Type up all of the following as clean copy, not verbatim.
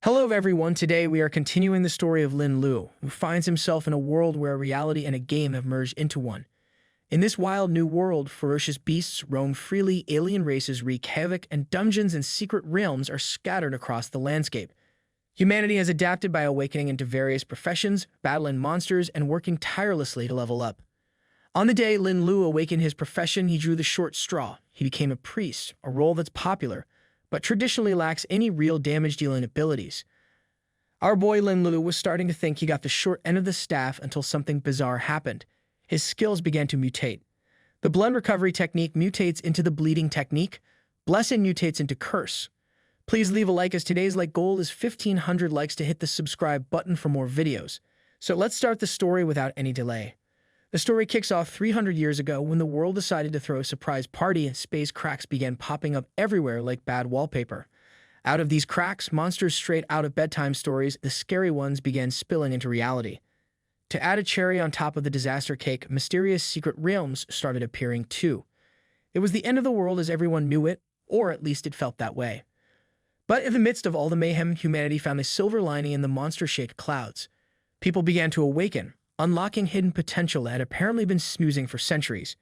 Hello everyone, today we are continuing the story of Lin Luo, who finds himself in a world where reality and a game have merged into one. In this wild new world, ferocious beasts roam freely, alien races wreak havoc, and dungeons and secret realms are scattered across the landscape. Humanity has adapted by awakening into various professions, battling monsters, and working tirelessly to level up. On the day Lin Luo awakened his profession, he drew the short straw. He became a priest, a role that's popular, but traditionally lacks any real damage-dealing abilities. Our boy Lin Lou was starting to think he got the short end of the staff until something bizarre happened. His skills began to mutate. The blood recovery technique mutates into the bleeding technique. Blessing mutates into curse. Please leave a like as today's like goal is 1,500 likes to hit the subscribe button for more videos. So let's start the story without any delay. The story kicks off 300 years ago when the world decided to throw a surprise party and space cracks began popping up everywhere like bad wallpaper. Out of these cracks, monsters straight out of bedtime stories, the scary ones began spilling into reality. To add a cherry on top of the disaster cake, mysterious secret realms started appearing too. It was the end of the world as everyone knew it, or at least it felt that way. But in the midst of all the mayhem, humanity found a silver lining in the monster-shaped clouds. People began to awaken, unlocking hidden potential that had apparently been snoozing for centuries.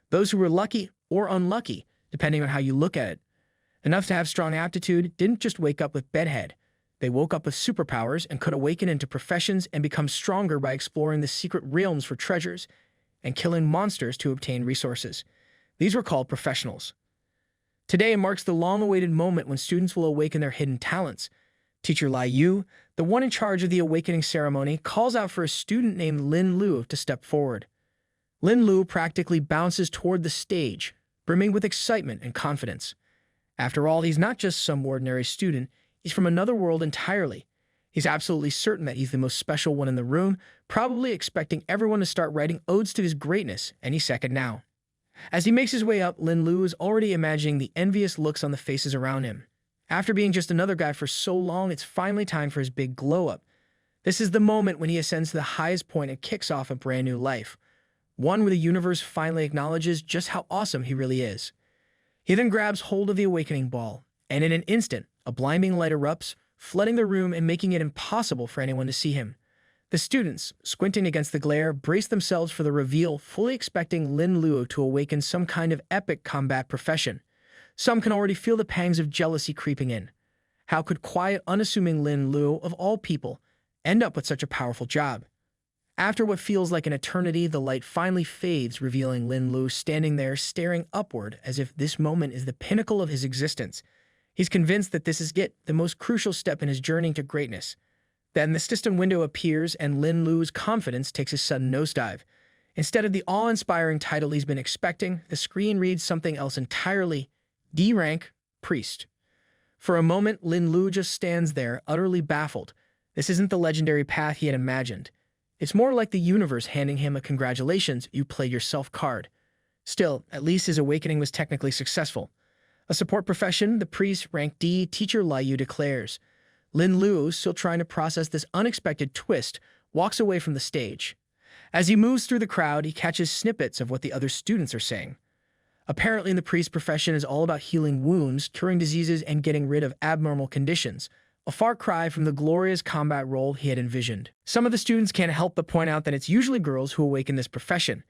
Those who were lucky or unlucky, depending on how you look at it, enough to have strong aptitude, didn't just wake up with bedhead. They woke up with superpowers and could awaken into professions and become stronger by exploring the secret realms for treasures and killing monsters to obtain resources. These were called professionals. Today marks the long-awaited moment when students will awaken their hidden talents. Teacher Lin Lou, the one in charge of the awakening ceremony, calls out for a student named Lin Lou to step forward. Lin Lou practically bounces toward the stage, brimming with excitement and confidence. After all, he's not just some ordinary student, he's from another world entirely. He's absolutely certain that he's the most special one in the room, probably expecting everyone to start writing odes to his greatness any second now. As he makes his way up, Lin Lou is already imagining the envious looks on the faces around him. After being just another guy for so long, it's finally time for his big glow-up. This is the moment when he ascends to the highest point and kicks off a brand new life. One where the universe finally acknowledges just how awesome he really is. He then grabs hold of the awakening ball, and in an instant, a blinding light erupts, flooding the room and making it impossible for anyone to see him. The students, squinting against the glare, brace themselves for the reveal, fully expecting Lin Luo to awaken some kind of epic combat profession. Some can already feel the pangs of jealousy creeping in. How could quiet, unassuming Lin Luo, of all people, end up with such a powerful job? After what feels like an eternity, the light finally fades, revealing Lin Luo standing there, staring upward, as if this moment is the pinnacle of his existence. He's convinced that this is it, the most crucial step in his journey to greatness. Then the system window appears, and Lin Luo's confidence takes a sudden nosedive. Instead of the awe-inspiring title he's been expecting, the screen reads something else entirely: D rank, priest. For a moment, Lin Luo just stands there, utterly baffled. This isn't the legendary path he had imagined. It's more like the universe handing him a "congratulations, you played yourself" card. Still, at least his awakening was technically successful. A support profession, the priest, rank D, teacher Lin Lou declares. Lin Luo, still trying to process this unexpected twist, walks away from the stage. As he moves through the crowd, he catches snippets of what the other students are saying. Apparently, the priest profession is all about healing wounds, curing diseases, and getting rid of abnormal conditions. A far cry from the glorious combat role he had envisioned. Some of the students can't help but point out that it's usually girls who awaken this profession.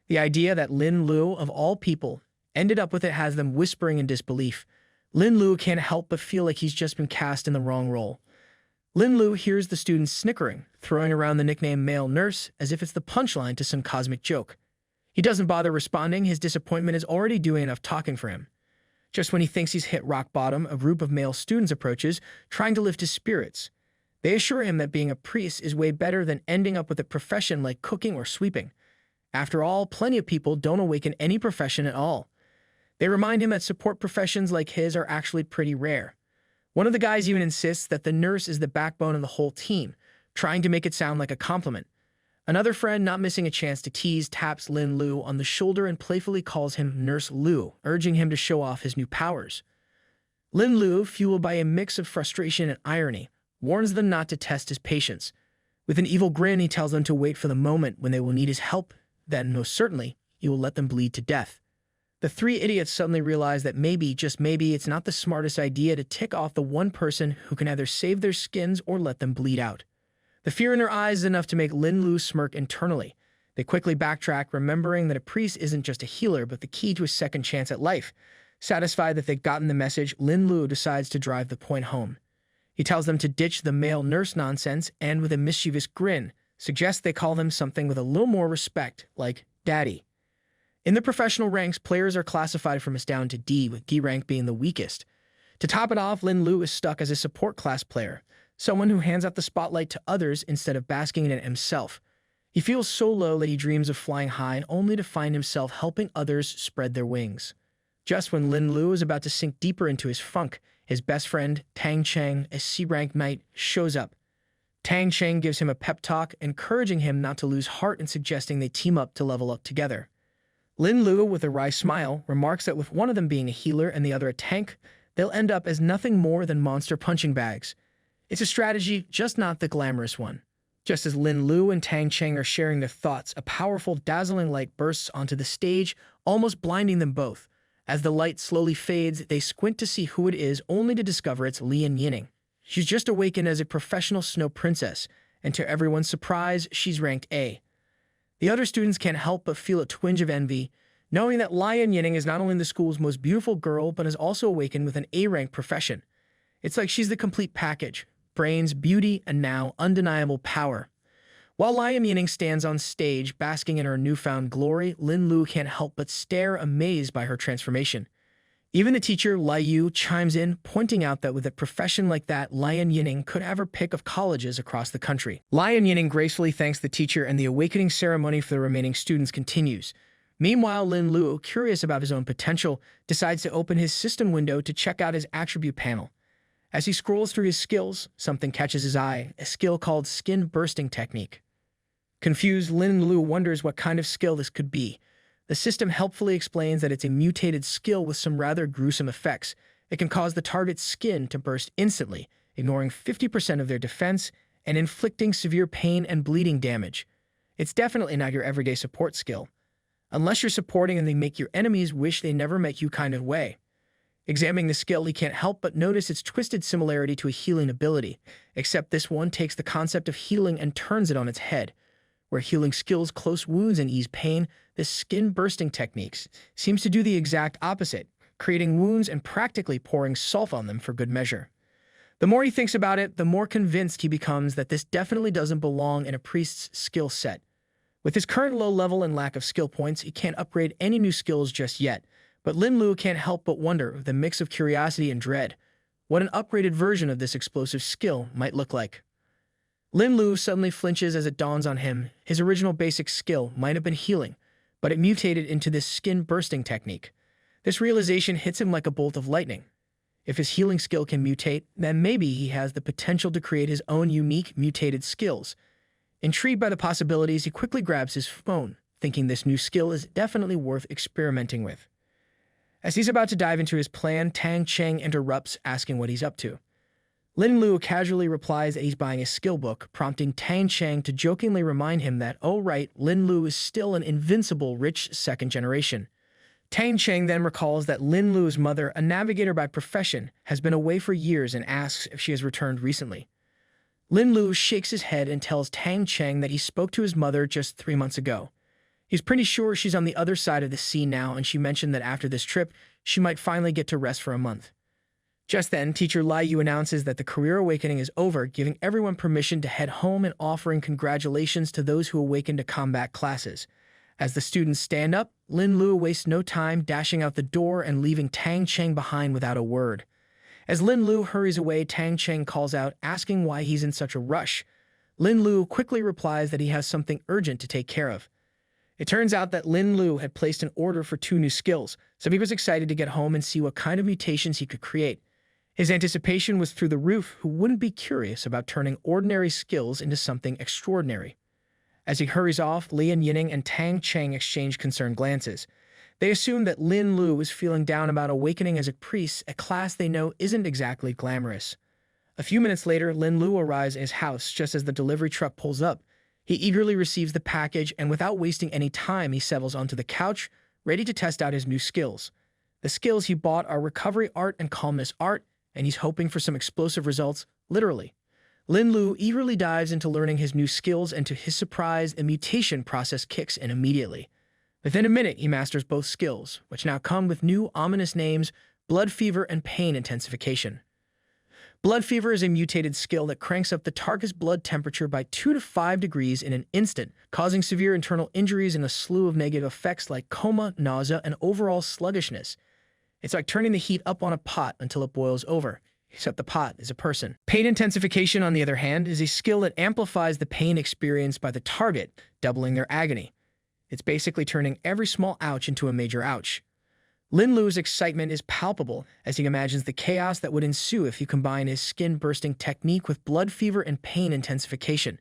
The idea that Lin Luo, of all people, ended up with it has them whispering in disbelief. Lin Luo can't help but feel like he's just been cast in the wrong role. Lin Luo hears the students snickering, throwing around the nickname male nurse as if it's the punchline to some cosmic joke. He doesn't bother responding, his disappointment is already doing enough talking for him. Just when he thinks he's hit rock bottom, a group of male students approaches, trying to lift his spirits. They assure him that being a priest is way better than ending up with a profession like cooking or sweeping. After all, plenty of people don't awaken any profession at all. They remind him that support professions like his are actually pretty rare. One of the guys even insists that the nurse is the backbone of the whole team, trying to make it sound like a compliment. Another friend, not missing a chance to tease, taps Lin Luo on the shoulder and playfully calls him Nurse Lou, urging him to show off his new powers. Lin Luo, fueled by a mix of frustration and irony, warns them not to test his patience. With an evil grin, he tells them to wait for the moment when they will need his help, then, most certainly, he will let them bleed to death. The three idiots suddenly realize that maybe, just maybe, it's not the smartest idea to tick off the one person who can either save their skins or let them bleed out. The fear in their eyes is enough to make Lin Lu smirk internally. They quickly backtrack, remembering that a priest isn't just a healer, but the key to a second chance at life. Satisfied that they've gotten the message, Lin Lu decides to drive the point home. He tells them to ditch the male nurse nonsense and, with a mischievous grin, suggests they call them something with a little more respect, like Daddy. In the professional ranks, players are classified from S down to D, with D rank being the weakest. To top it off, Lin Lu is stuck as a support class player, someone who hands out the spotlight to others instead of basking in it himself. He feels so low that he dreams of flying high, only to find himself helping others spread their wings. Just when Lin Lu is about to sink deeper into his funk, his best friend, Tang Cheng, a C-rank knight, shows up. Tang Cheng gives him a pep talk, encouraging him not to lose heart and suggesting they team up to level up together. Lin Lu, with a wry smile, remarks that with one of them being a healer and the other a tank, they'll end up as nothing more than monster punching bags. It's a strategy, just not the glamorous one. Just as Lin Lu and Tang Cheng are sharing their thoughts, a powerful, dazzling light bursts onto the stage, almost blinding them both. As the light slowly fades, they squint to see who it is, only to discover it's Lian Yining. She's just awakened as a professional snow princess, and to everyone's surprise, she's ranked A. The other students can't help but feel a twinge of envy, knowing that Lian Yining is not only the school's most beautiful girl, but is also awakened with an A-rank profession. It's like she's the complete package: brains, beauty, and now undeniable power. While Lian Yining stands on stage, basking in her newfound glory, Lin Lu can't help but stare, amazed by her transformation. Even the teacher, Lai Yu, chimes in, pointing out that with a profession like that, Lian Yining could have her pick of colleges across the country. Lian Yining gracefully thanks the teacher, and the awakening ceremony for the remaining students continues. Meanwhile, Lin Luo, curious about his own potential, decides to open his system window to check out his attribute panel. As he scrolls through his skills, something catches his eye, a skill called Skin Bursting Technique. Confused, Lin Lu wonders what kind of skill this could be. The system helpfully explains that it's a mutated skill with some rather gruesome effects. It can cause the target's skin to burst instantly, ignoring 50% of their defense and inflicting severe pain and bleeding damage. It's definitely not your everyday support skill, unless you're supporting and they make your enemies wish they never met you kind of way. Examining the skill, he can't help but notice its twisted similarity to a healing ability, except this one takes the concept of healing and turns it on its head. Where healing skills close wounds and ease pain, this skin-bursting techniques seems to do the exact opposite, creating wounds and practically pouring salt on them for good measure. The more he thinks about it, the more convinced he becomes that this definitely doesn't belong in a priest's skill set. With his current low level and lack of skill points, he can't upgrade any new skills just yet, but Lin Lu can't help but wonder, with a mix of curiosity and dread, what an upgraded version of this explosive skill might look like. Lin Lu suddenly flinches as it dawns on him. His original basic skill might have been healing, but it mutated into this skin-bursting technique. This realization hits him like a bolt of lightning. If his healing skill can mutate, then maybe he has the potential to create his own unique mutated skills. Intrigued by the possibilities, he quickly grabs his phone, thinking this new skill is definitely worth experimenting with. As he's about to dive into his plan, Tang Cheng interrupts, asking what he's up to. Lin Lu casually replies that he's buying a skill book, prompting Tang Cheng to jokingly remind him that, oh right, Lin Lu is still an invincible rich second generation. Tang Cheng then recalls that Lin Lu's mother, a navigator by profession, has been away for years and asks if she has returned recently. Lin Lu shakes his head and tells Tang Cheng that he spoke to his mother just 3 months ago. He's pretty sure she's on the other side of the sea now, and she mentioned that after this trip, she might finally get to rest for a month. Just then, teacher Lai Yu announces that the career awakening is over, giving everyone permission to head home and offering congratulations to those who awakened to combat classes. As the students stand up, Lin Lu wastes no time, dashing out the door and leaving Tang Cheng behind without a word. As Lin Lu hurries away, Tang Cheng calls out, asking why he's in such a rush. Lin Lu quickly replies that he has something urgent to take care of. It turns out that Lin Lu had placed an order for 2 new skills, so he was excited to get home and see what kind of mutations he could create. His anticipation was through the roof. Who wouldn't be curious about turning ordinary skills into something extraordinary? As he hurries off, Lian Yining and Tang Cheng exchange concerned glances. They assume that Lin Lu is feeling down about awakening as a priest, a class they know isn't exactly glamorous. A few minutes later, Lin Lu arrives at his house just as the delivery truck pulls up. He eagerly receives the package, and without wasting any time, he settles onto the couch, ready to test out his new skills. The skills he bought are recovery art and calmness art, and he's hoping for some explosive results, literally. Lin Lu eagerly dives into learning his new skills, and to his surprise, the mutation process kicks in immediately. Within a minute, he masters both skills, which now come with new ominous names: blood fever and pain intensification. Blood fever is a mutated skill that cranks up the target's blood temperature by 2 to 5 degrees in an instant, causing severe internal injuries and a slew of negative effects like coma, nausea, and overall sluggishness. It's like turning the heat up on a pot until it boils over, except the pot is a person. Pain intensification, on the other hand, is a skill that amplifies the pain experienced by the target, doubling their agony. It's basically turning every small ouch into a major ouch. Lin Lu's excitement is palpable as he imagines the chaos that would ensue if he combined his skin-bursting technique with blood fever and pain intensification.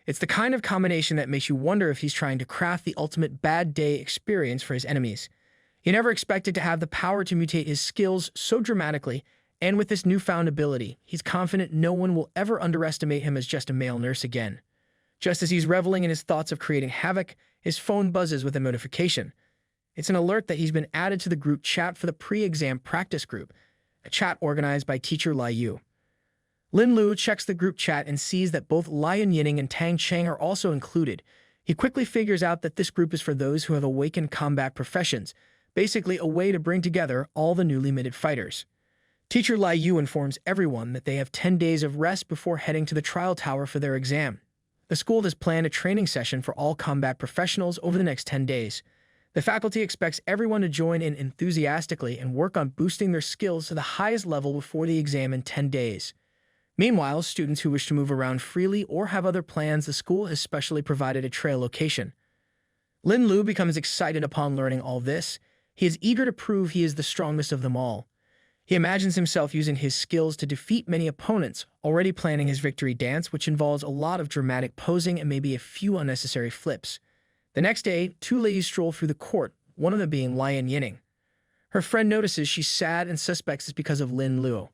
It's the kind of combination that makes you wonder if he's trying to craft the ultimate bad day experience for his enemies. He never expected to have the power to mutate his skills so dramatically, and with this newfound ability, he's confident no one will ever underestimate him as just a male nurse again. Just as he's reveling in his thoughts of creating havoc, his phone buzzes with a notification. It's an alert that he's been added to the group chat for the pre-exam practice group, a chat organized by teacher Liu. Lin Lu checks the group chat and sees that both Lian Yining and Tang Cheng are also included. He quickly figures out that this group is for those who have awakened combat professions, basically a way to bring together all the newly minted fighters. Teacher Liu informs everyone that they have 10 days of rest before heading to the trial tower for their exam. The school has planned a training session for all combat professionals over the next 10 days. The faculty expects everyone to join in enthusiastically and work on boosting their skills to the highest level before the exam in 10 days. Meanwhile, students who wish to move around freely or have other plans, the school has specially provided a trail location. Lin Lu becomes excited upon learning all this. He is eager to prove he is the strongest of them all. He imagines himself using his skills to defeat many opponents, already planning his victory dance, which involves a lot of dramatic posing and maybe a few unnecessary flips. The next day, 2 ladies stroll through the court, one of them being Lian Yining. Her friend notices she's sad and suspects it's because of Lin Luo.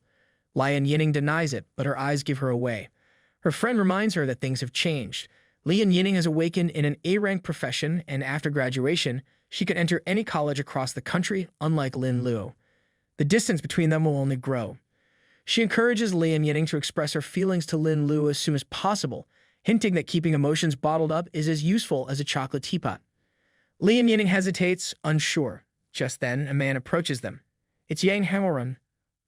Lian Yining denies it, but her eyes give her away. Her friend reminds her that things have changed. Lian Yining has awakened in an A-rank profession, and after graduation, she could enter any college across the country, unlike Lin Luo. The distance between them will only grow. She encourages Lian Yining to express her feelings to Lin Luo as soon as possible, hinting that keeping emotions bottled up is as useful as a chocolate teapot. Lian Yining hesitates, unsure. Just then, a man approaches them. It's Yang Hangoran,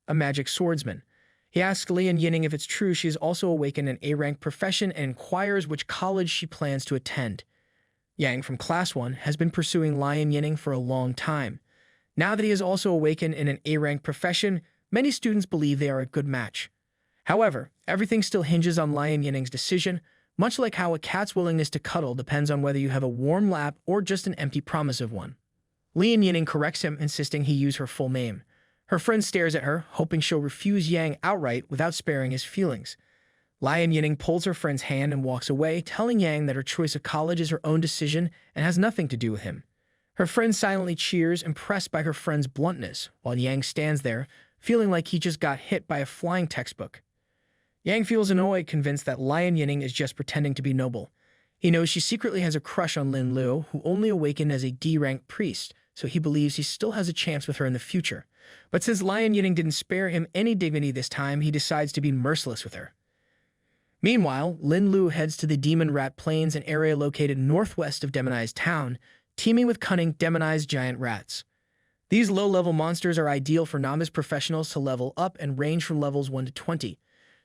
a magic swordsman. He asks Lian Yining if it's true she is also awakened in an A-rank profession and inquires which college she plans to attend. Yang, from Class 1, has been pursuing Lian Yining for a long time. Now that he is also awakened in an A-rank profession, many students believe they are a good match. However, everything still hinges on Lian Yining's decision, much like how a cat's willingness to cuddle depends on whether you have a warm lap or just an empty promise of one. Lian Yining corrects him, insisting he use her full name. Her friend stares at her, hoping she'll refuse Yang outright without sparing his feelings. Lian Yining pulls her friend's hand and walks away, telling Yang that her choice of college is her own decision and has nothing to do with him. Her friend silently cheers, impressed by her friend's bluntness, while Yang stands there, feeling like he just got hit by a flying textbook. Yang feels annoyed, convinced that Lian Yining is just pretending to be noble. He knows she secretly has a crush on Lin Luo, who only awakened as a D-rank priest, so he believes he still has a chance with her in the future. But since Lian Yining didn't spare him any dignity this time, he decides to be merciless with her. Meanwhile, Lin Lu heads to the Demon Rat Plains, an area located northwest of Demonized Town, teeming with cunning demonized giant rats. These low-level monsters are ideal for novice professionals to level up and range from levels 1 to 20.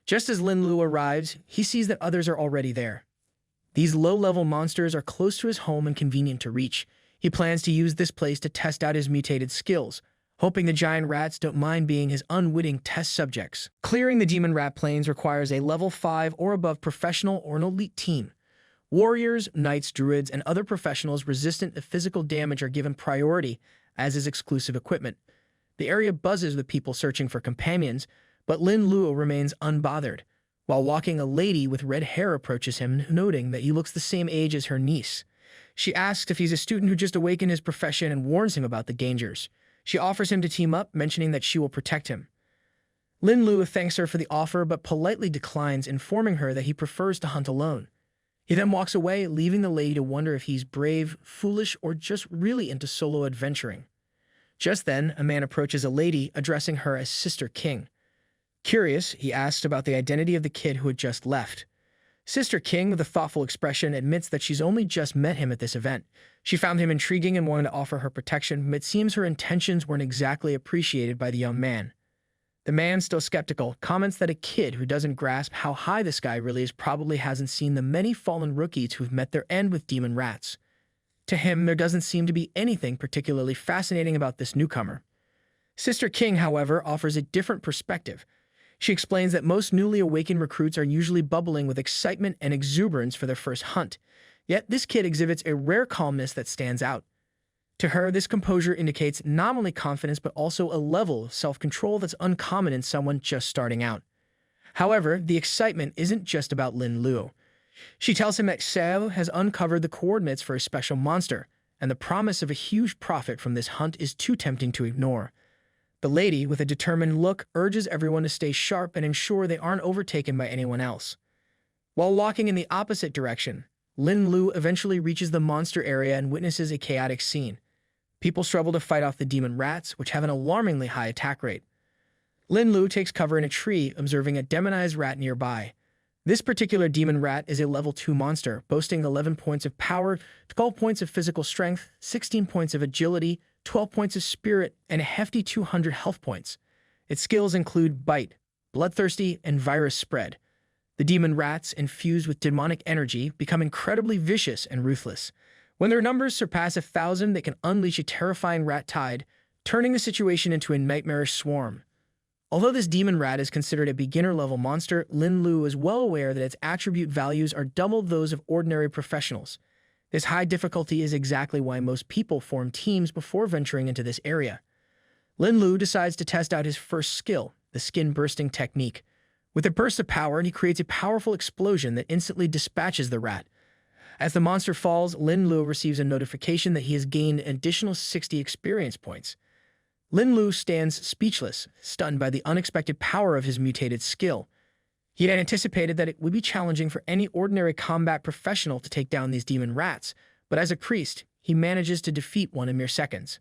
Just as Lin Lu arrives, he sees that others are already there. These low-level monsters are close to his home and convenient to reach. He plans to use this place to test out his mutated skills, hoping the giant rats don't mind being his unwitting test subjects. Clearing the Demon Rat Plains requires a level 5 or above professional or an elite team. Warriors, knights, druids, and other professionals resistant to physical damage are given priority, as is exclusive equipment. The area buzzes with people searching for companions, but Lin Luo remains unbothered. While walking, a lady with red hair approaches him, noting that he looks the same age as her niece. She asks if he's a student who just awakened his profession and warns him about the dangers. She offers him to team up, mentioning that she will protect him. Lin Luo thanks her for the offer but politely declines, informing her that he prefers to hunt alone. He then walks away, leaving the lady to wonder if he's brave, foolish, or just really into solo adventuring. Just then, a man approaches a lady, addressing her as Sister King. Curious, he asks about the identity of the kid who had just left. Sister King, with a thoughtful expression, admits that she's only just met him at this event. She found him intriguing and wanted to offer her protection, but it seems her intentions weren't exactly appreciated by the young man. The man, still skeptical, comments that a kid who doesn't grasp how high this guy really is probably hasn't seen the many fallen rookies who've met their end with demon rats. To him, there doesn't seem to be anything particularly fascinating about this newcomer. Sister King, however, offers a different perspective. She explains that most newly awakened recruits are usually bubbling with excitement and exuberance for their first hunt, yet this kid exhibits a rare calmness that stands out. To her, this composure indicates not only confidence but also a level of self-control that's uncommon in someone just starting out. However, the excitement isn't just about Lin Luo. She tells him that Xiao has uncovered the coordinates for a special monster, and the promise of a huge profit from this hunt is too tempting to ignore. The lady, with a determined look, urges everyone to stay sharp and ensure they aren't overtaken by anyone else. While walking in the opposite direction, Lin Lou eventually reaches the monster area and witnesses a chaotic scene. People struggle to fight off the demon rats, which have an alarmingly high attack rate. Lin Lou takes cover in a tree, observing a demonized rat nearby. This particular demon rat is a level 2 monster, boasting 11 points of power, 12 points of physical strength, 16 points of agility, 12 points of spirit, and a hefty 200 health points. Its skills include Bite, Bloodthirsty, and Virus Spread. The demon rats, infused with demonic energy, become incredibly vicious and ruthless. When their numbers surpass 1,000, they can unleash a terrifying rat tide, turning the situation into a nightmarish swarm. Although this demon rat is considered a beginner-level monster, Lin Lu is well aware that its attribute values are double those of ordinary professionals. This high difficulty is exactly why most people form teams before venturing into this area. Lin Lu decides to test out his first skill, the skin-bursting technique. With a burst of power, he creates a powerful explosion that instantly dispatches the rat. As the monster falls, Lin Luo receives a notification that he has gained an additional 60 experience points. Lin Lu stands speechless, stunned by the unexpected power of his mutated skill. He had anticipated that it would be challenging for any ordinary combat professional to take down these demon rats, but as a priest, he manages to defeat one in mere seconds.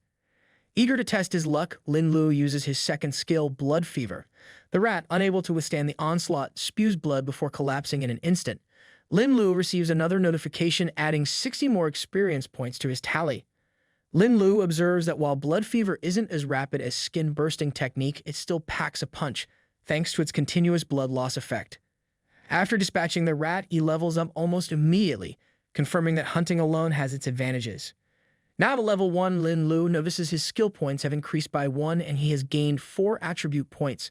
Eager to test his luck, Lin Lu uses his second skill, Blood Fever. The rat, unable to withstand the onslaught, spews blood before collapsing in an instant. Lin Lu receives another notification, adding 60 more experience points to his tally. Lin Lu observes that while Blood Fever isn't as rapid as skin-bursting technique, it still packs a punch, thanks to its continuous blood loss effect. After dispatching the rat, he levels up almost immediately, confirming that hunting alone has its advantages. Now to level 1, Lin Lu notices his skill points have increased by 1 and he has gained 4 attribute points.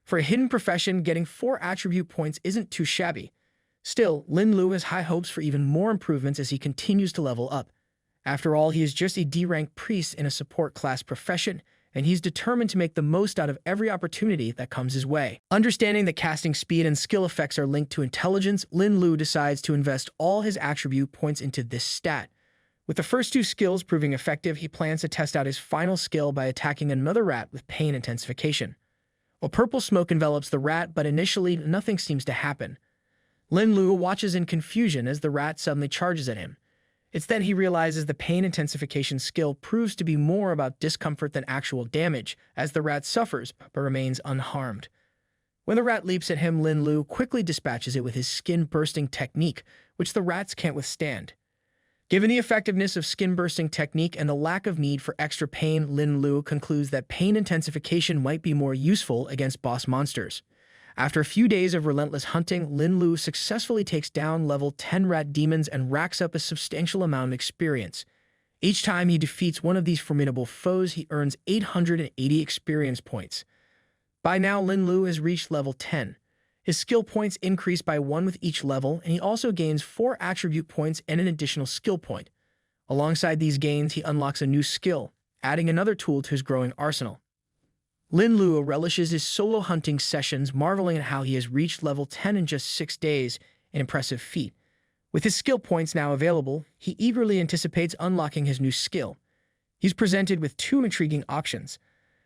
For a hidden profession, getting 4 attribute points isn't too shabby. Still, Lin Lu has high hopes for even more improvements as he continues to level up. After all, he is just a D-rank priest in a support class profession, and he's determined to make the most out of every opportunity that comes his way. Understanding that casting speed and skill effects are linked to intelligence, Lin Lu decides to invest all his attribute points into this stat. With the first 2 skills proving effective, he plans to test out his final skill by attacking another rat with pain intensification. A purple smoke envelops the rat, but initially nothing seems to happen. Lin Lu watches in confusion as the rat suddenly charges at him. It's then he realizes the pain intensification skill proves to be more about discomfort than actual damage, as the rat suffers but remains unharmed. When the rat leaps at him, Lin Lu quickly dispatches it with his skin-bursting technique, which the rats can't withstand. Given the effectiveness of skin-bursting technique and the lack of need for extra pain, Lin Lu concludes that pain intensification might be more useful against boss monsters. After a few days of relentless hunting, Lin Lu successfully takes down level 10 rat demons and racks up a substantial amount of experience. Each time he defeats one of these formidable foes, he earns 880 experience points. By now, Lin Lu has reached level 10. His skill points increase by 1 with each level, and he also gains 4 attribute points and an additional skill point. Alongside these gains, he unlocks a new skill, adding another tool to his growing arsenal. Lin Luo relishes his solo hunting sessions, marveling at how he has reached level 10 in just 6 days, an impressive feat. With his skill points now available, he eagerly anticipates unlocking his new skill. He's presented with 2 intriguing options.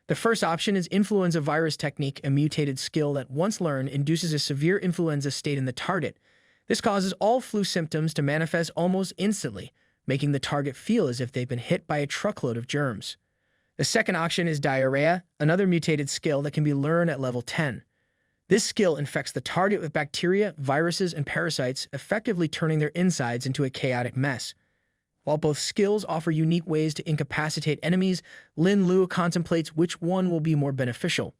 The first option is Influenza Virus Technique, a mutated skill that, once learned, induces a severe influenza state in the target. This causes all flu symptoms to manifest almost instantly, making the target feel as if they've been hit by a truckload of germs. The second option is diarrhea, another mutated skill that can be learned at level 10. This skill infects the target with bacteria, viruses, and parasites, effectively turning their insides into a chaotic mess. While both skills offer unique ways to incapacitate enemies, Lin Luo contemplates which one will be more beneficial.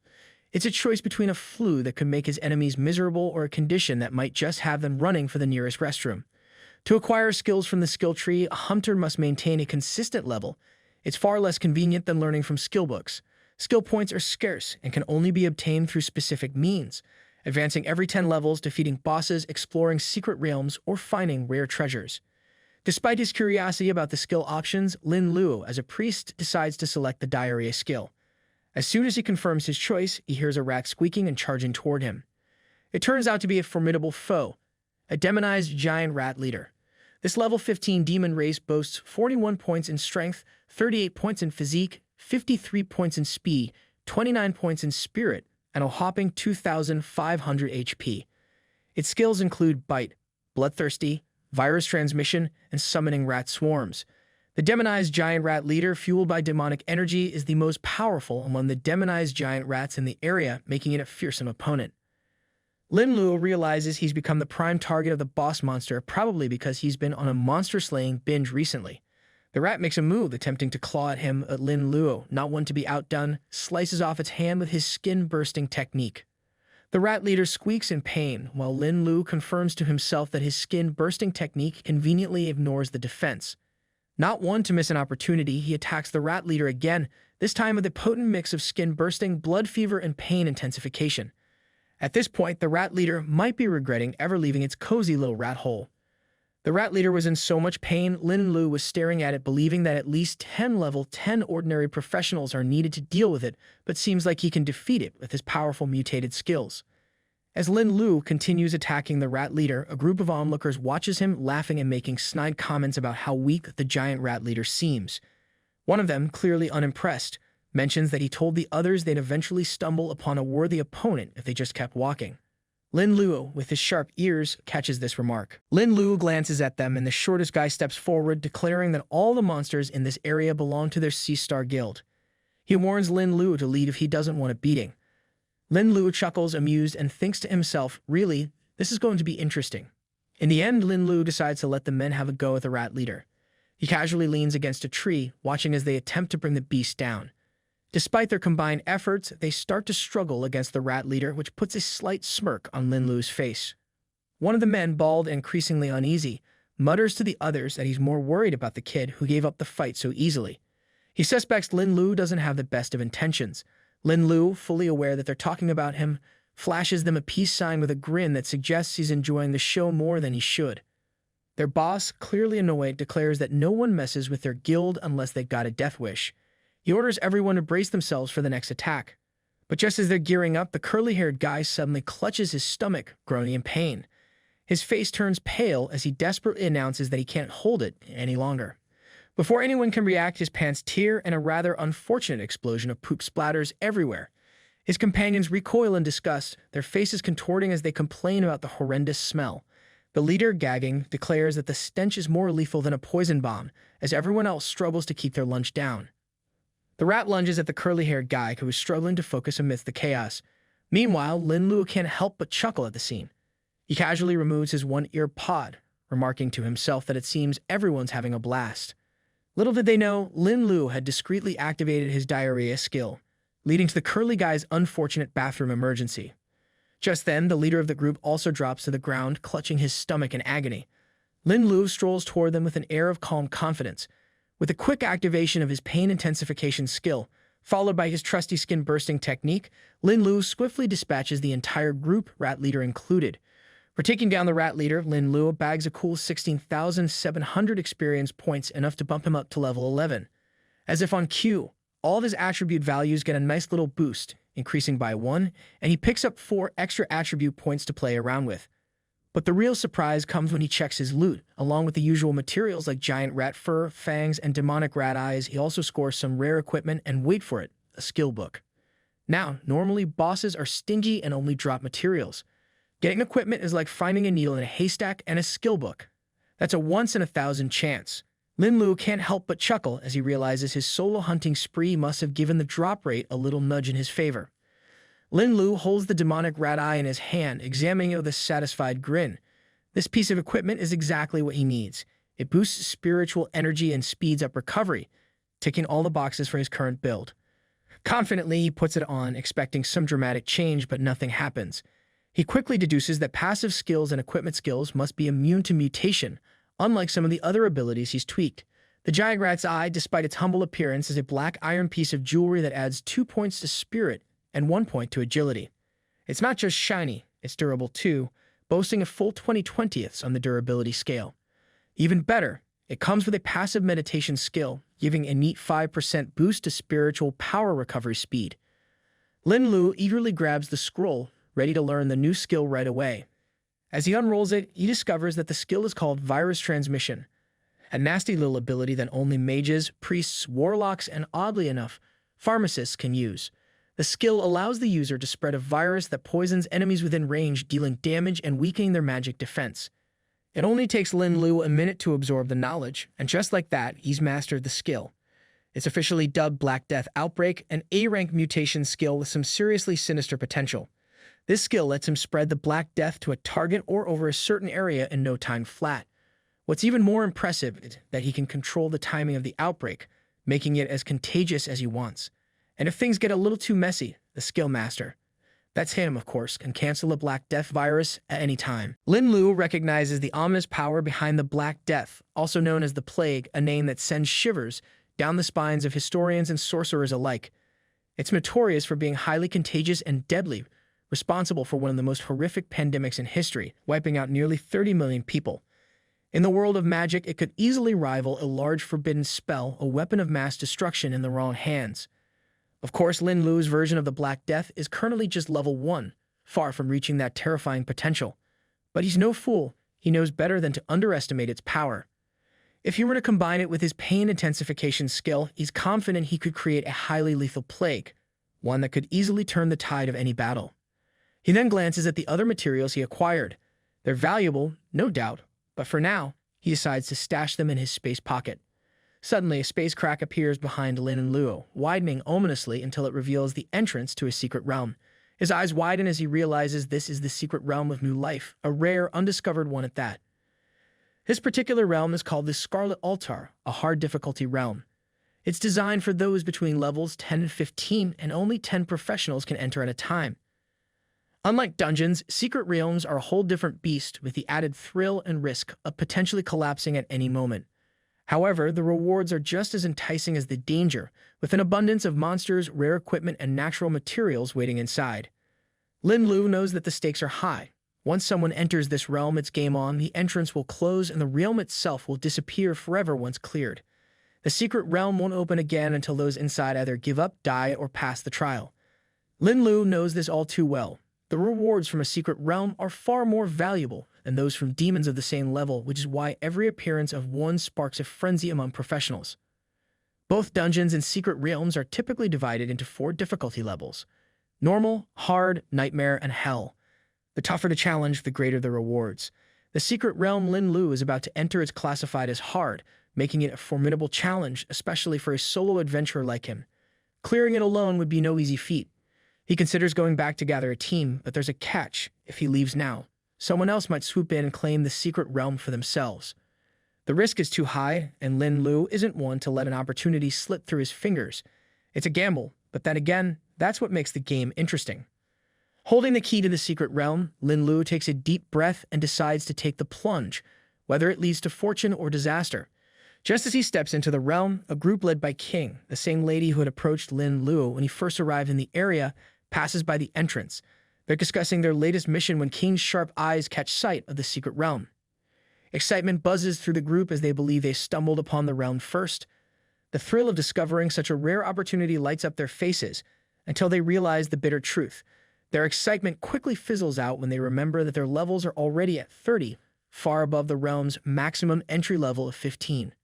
It's a choice between a flu that could make his enemies miserable or a condition that might just have them running for the nearest restroom. To acquire skills from the skill tree, a hunter must maintain a consistent level. It's far less convenient than learning from skill books. Skill points are scarce and can only be obtained through specific means, advancing every 10 levels, defeating bosses, exploring secret realms, or finding rare treasures. Despite his curiosity about the skill options, Lin Luo, as a priest, decides to select the diarrhea skill. As soon as he confirms his choice, he hears a rat squeaking and charging toward him. It turns out to be a formidable foe, a demonized giant rat leader. This level 15 demon race boasts 41 points in strength, 38 points in physique, 53 points in speed, 29 points in spirit, and a whopping 2,500 HP. Its skills include Bite, Bloodthirsty, Virus Transmission, and Summoning Rat Swarms. The demonized giant rat leader, fueled by demonic energy, is the most powerful among the demonized giant rats in the area, making it a fearsome opponent. Lin Luo realizes he's become the prime target of the boss monster, probably because he's been on a monster-slaying binge recently. The rat makes a move, attempting to claw at him, but Lin Luo, not one to be outdone, slices off its hand with his skin-bursting technique. The rat leader squeaks in pain, while Lin Luo confirms to himself that his skin-bursting technique conveniently ignores the defense. Not one to miss an opportunity, he attacks the rat leader again, this time with a potent mix of skin-bursting, blood fever, and pain intensification. At this point, the rat leader might be regretting ever leaving its cozy little rat hole. The rat leader was in so much pain, Lin Luo was staring at it, believing that at least 10 level 10 ordinary professionals are needed to deal with it, but seems like he can defeat it with his powerful mutated skills. As Lin Luo continues attacking the rat leader, a group of onlookers watches him, laughing and making snide comments about how weak the giant rat leader seems. One of them, clearly unimpressed, mentions that he told the others they'd eventually stumble upon a worthy opponent if they just kept walking. Lin Luo, with his sharp ears, catches this remark. Lin Luo glances at them, and the shortest guy steps forward, declaring that all the monsters in this area belong to their Sea-Star Guild. He warns Lin Luo to leave if he doesn't want a beating. Lin Luo chuckles, amused, and thinks to himself, really, this is going to be interesting. In the end, Lin Luo decides to let the men have a go at the rat leader. He casually leans against a tree, watching as they attempt to bring the beast down. Despite their combined efforts, they start to struggle against the rat leader, which puts a slight smirk on Lin Luo's face. One of the men, bald and increasingly uneasy, mutters to the others that he's more worried about the kid who gave up the fight so easily. He suspects Lin Luo doesn't have the best of intentions. Lin Luo, fully aware that they're talking about him, flashes them a peace sign with a grin that suggests he's enjoying the show more than he should. Their boss, clearly annoyed, declares that no one messes with their guild unless they've got a death wish. He orders everyone to brace themselves for the next attack. But just as they're gearing up, the curly-haired guy suddenly clutches his stomach, groaning in pain. His face turns pale as he desperately announces that he can't hold it any longer. Before anyone can react, his pants tear and a rather unfortunate explosion of poop splatters everywhere. His companions recoil in disgust, their faces contorting as they complain about the horrendous smell. The leader, gagging, declares that the stench is more lethal than a poison bomb, as everyone else struggles to keep their lunch down. The rat lunges at the curly-haired guy who is struggling to focus amidst the chaos. Meanwhile, Lin Luo can't help but chuckle at the scene. He casually removes his one-ear pod, remarking to himself that it seems everyone's having a blast. Little did they know, Lin Luo had discreetly activated his diarrhea skill, leading to the curly guy's unfortunate bathroom emergency. Just then, the leader of the group also drops to the ground, clutching his stomach in agony. Lin Luo strolls toward them with an air of calm confidence. With a quick activation of his pain intensification skill, followed by his trusty skin-bursting technique, Lin Luo swiftly dispatches the entire group, rat leader included. For taking down the rat leader, Lin Luo bags a cool 16,700 experience points, enough to bump him up to level 11. As if on cue, all of his attribute values get a nice little boost, increasing by 1, and he picks up 4 extra attribute points to play around with. But the real surprise comes when he checks his loot. Along with the usual materials like giant rat fur, fangs, and demonic rat eyes, he also scores some rare equipment and, wait for it, a skill book. Now, normally bosses are stingy and only drop materials. Getting equipment is like finding a needle in a haystack and a skill book. That's a once-in-a-thousand chance. Lin Lou can't help but chuckle as he realizes his solo hunting spree must have given the drop rate a little nudge in his favor. Lin Lou holds the demonic rat eye in his hand, examining it with a satisfied grin. This piece of equipment is exactly what he needs. It boosts spiritual energy and speeds up recovery, ticking all the boxes for his current build. Confidently, he puts it on, expecting some dramatic change, but nothing happens. He quickly deduces that passive skills and equipment skills must be immune to mutation, unlike some of the other abilities he's tweaked. The giant rat's eye, despite its humble appearance, is a black iron piece of jewelry that adds 2 points to spirit and 1 point to agility. It's not just shiny, it's durable too, boasting a full 20/20ths on the durability scale. Even better, it comes with a passive meditation skill, giving a neat 5% boost to spiritual power recovery speed. Lin Lou eagerly grabs the scroll, ready to learn the new skill right away. As he unrolls it, he discovers that the skill is called Virus Transmission, a nasty little ability that only mages, priests, warlocks, and oddly enough, pharmacists can use. The skill allows the user to spread a virus that poisons enemies within range, dealing damage and weakening their magic defense. It only takes Lin Lou a minute to absorb the knowledge, and just like that, he's mastered the skill. It's officially dubbed Black Death Outbreak, an A-rank mutation skill with some seriously sinister potential. This skill lets him spread the Black Death to a target or over a certain area in no time flat. What's even more impressive is that he can control the timing of the outbreak, making it as contagious as he wants. And if things get a little too messy, the skill master, that's him, of course, can cancel a Black Death virus at any time. Lin Lou recognizes the ominous power behind the Black Death, also known as the Plague, a name that sends shivers down the spines of historians and sorcerers alike. It's notorious for being highly contagious and deadly, responsible for one of the most horrific pandemics in history, wiping out nearly 30 million people. In the world of magic, it could easily rival a large forbidden spell, a weapon of mass destruction in the wrong hands. Of course, Lin Lu's version of the Black Death is currently just level 1, far from reaching that terrifying potential. But he's no fool. He knows better than to underestimate its power. If he were to combine it with his pain intensification skill, he's confident he could create a highly lethal plague, one that could easily turn the tide of any battle. He then glances at the other materials he acquired. They're valuable, no doubt, but for now, he decides to stash them in his space pocket. Suddenly, a space crack appears behind Lin Luo, widening ominously until it reveals the entrance to a secret realm. His eyes widen as he realizes this is the secret realm of new life, a rare, undiscovered one at that. This particular realm is called the Scarlet Altar, a hard difficulty realm. It's designed for those between levels 10 and 15, and only 10 professionals can enter at a time. Unlike dungeons, secret realms are a whole different beast with the added thrill and risk of potentially collapsing at any moment. However, the rewards are just as enticing as the danger, with an abundance of monsters, rare equipment, and natural materials waiting inside. Lin Lou knows that the stakes are high. Once someone enters this realm, it's game on, the entrance will close and the realm itself will disappear forever once cleared. The secret realm won't open again until those inside either give up, die, or pass the trial. Lin Lou knows this all too well. The rewards from a secret realm are far more valuable than those from demons of the same level, which is why every appearance of one sparks a frenzy among professionals. Both dungeons and secret realms are typically divided into 4 difficulty levels: normal, hard, nightmare, and hell. The tougher the challenge, the greater the rewards. The secret realm Lin Lou is about to enter is classified as hard, making it a formidable challenge, especially for a solo adventurer like him. Clearing it alone would be no easy feat. He considers going back to gather a team, but there's a catch. If he leaves now, someone else might swoop in and claim the secret realm for themselves. The risk is too high, and Lin Lou isn't one to let an opportunity slip through his fingers. It's a gamble, but then again, that's what makes the game interesting. Holding the key to the secret realm, Lin Lou takes a deep breath and decides to take the plunge, whether it leads to fortune or disaster. Just as he steps into the realm, a group led by King, the same lady who had approached Lin Lou when he first arrived in the area, passes by the entrance. They're discussing their latest mission when King's sharp eyes catch sight of the secret realm. Excitement buzzes through the group as they believe they stumbled upon the realm first. The thrill of discovering such a rare opportunity lights up their faces until they realize the bitter truth. Their excitement quickly fizzles out when they remember that their levels are already at 30, far above the realm's maximum entry level of 15.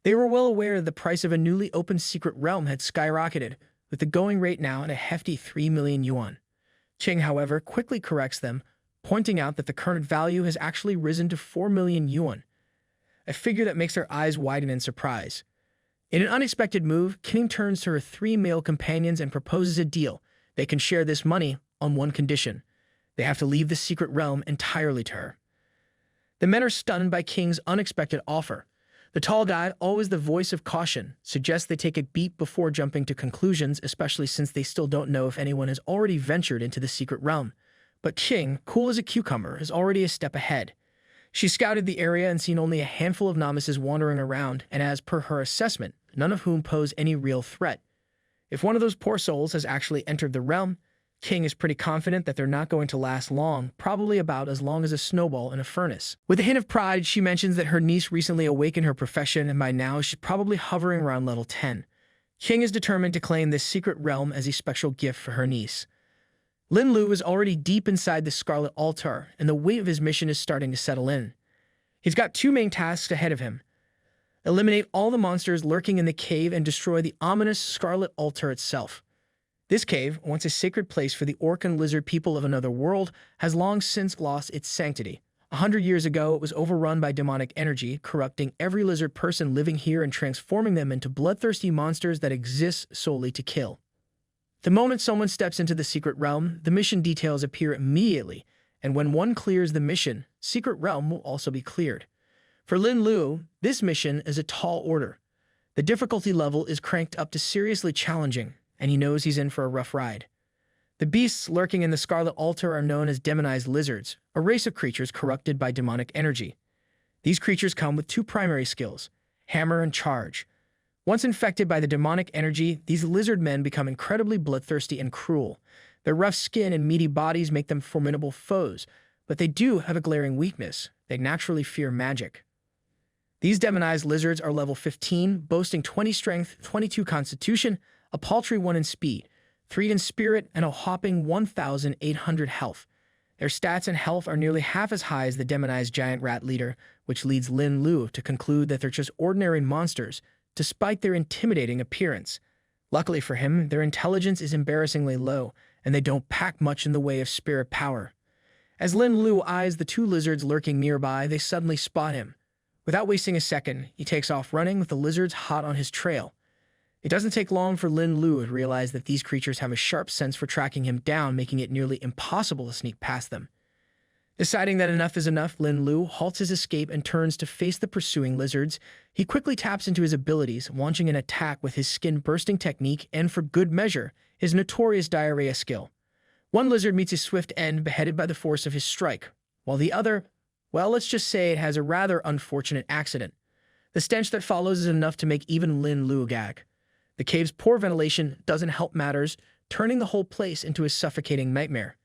They were well aware that the price of a newly opened secret realm had skyrocketed, with the going rate now at a hefty 3 million yuan. Qing, however, quickly corrects them, pointing out that the current value has actually risen to 4 million yuan, a figure that makes their eyes widen in surprise. In an unexpected move, King turns to her 3 male companions and proposes a deal. They can share this money on one condition. They have to leave the secret realm entirely to her. The men are stunned by King's unexpected offer. The tall guy, always the voice of caution, suggests they take a beat before jumping to conclusions, especially since they still don't know if anyone has already ventured into the secret realm. But King, cool as a cucumber, is already a step ahead. She scouted the area and seen only a handful of novices wandering around, and as per her assessment, none of whom pose any real threat. If one of those poor souls has actually entered the realm, King is pretty confident that they're not going to last long, probably about as long as a snowball in a furnace. With a hint of pride, she mentions that her niece recently awakened her profession, and by now she's probably hovering around level 10. King is determined to claim this secret realm as a special gift for her niece. Lin Lou is already deep inside the Scarlet altar, and the weight of his mission is starting to settle in. He's got 2 main tasks ahead of him. Eliminate all the monsters lurking in the cave and destroy the ominous Scarlet altar itself. This cave, once a sacred place for the orc and lizard people of another world, has long since lost its sanctity. 100 years ago, it was overrun by demonic energy, corrupting every lizard person living here and transforming them into bloodthirsty monsters that exist solely to kill. The moment someone steps into the secret realm, the mission details appear immediately, and when one clears the mission, secret realm will also be cleared. For Lin Luo, this mission is a tall order. The difficulty level is cranked up to seriously challenging, and he knows he's in for a rough ride. The beasts lurking in the Scarlet altar are known as demonized lizards, a race of creatures corrupted by demonic energy. These creatures come with 2 primary skills, hammer and charge. Once infected by the demonic energy, these lizard men become incredibly bloodthirsty and cruel. Their rough skin and meaty bodies make them formidable foes, but they do have a glaring weakness. They naturally fear magic. These demonized lizards are level 15, boasting 20 strength, 22 constitution, a paltry 1 in speed, 3 in spirit, and a whopping 1,800 health. Their stats and health are nearly half as high as the demonized giant rat leader, which leads Lin Lou to conclude that they're just ordinary monsters, despite their intimidating appearance. Luckily for him, their intelligence is embarrassingly low, and they don't pack much in the way of spirit power. As Lin Lou eyes the 2 lizards lurking nearby, they suddenly spot him. Without wasting a second, he takes off running with the lizards hot on his trail. It doesn't take long for Lin Lou to realize that these creatures have a sharp sense for tracking him down, making it nearly impossible to sneak past them. Deciding that enough is enough, Lin Lou halts his escape and turns to face the pursuing lizards. He quickly taps into his abilities, launching an attack with his skin-bursting technique and, for good measure, his notorious diarrhea skill. One lizard meets his swift end, beheaded by the force of his strike, while the other, well, let's just say it has a rather unfortunate accident. The stench that follows is enough to make even Lin Lou gag. The cave's poor ventilation doesn't help matters, turning the whole place into a suffocating nightmare.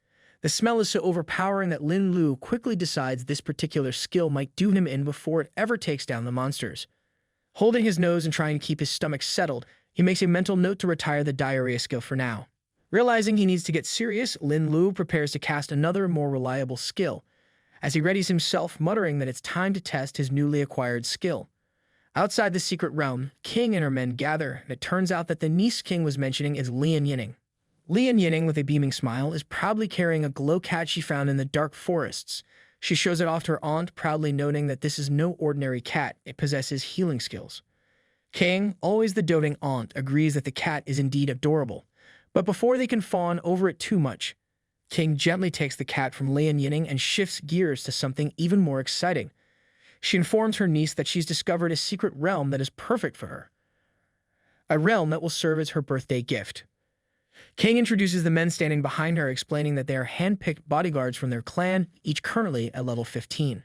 The smell is so overpowering that Lin Lou quickly decides this particular skill might do him in before it ever takes down the monsters. Holding his nose and trying to keep his stomach settled, he makes a mental note to retire the diarrhea skill for now. Realizing he needs to get serious, Lin Lou prepares to cast another, more reliable skill, as he readies himself, muttering that it's time to test his newly acquired skill. Outside the secret realm, King and her men gather, and it turns out that the niece King was mentioning is Lian Yining. Lian Yining, with a beaming smile, is proudly carrying a glow cat she found in the dark forests. She shows it off to her aunt, proudly noting that this is no ordinary cat, it possesses healing skills. King, always the doting aunt, agrees that the cat is indeed adorable, but before they can fawn over it too much, King gently takes the cat from Lian Yining and shifts gears to something even more exciting. She informs her niece that she's discovered a secret realm that is perfect for her. A realm that will serve as her birthday gift. King introduces the men standing behind her, explaining that they are hand-picked bodyguards from their clan, each currently at level 15.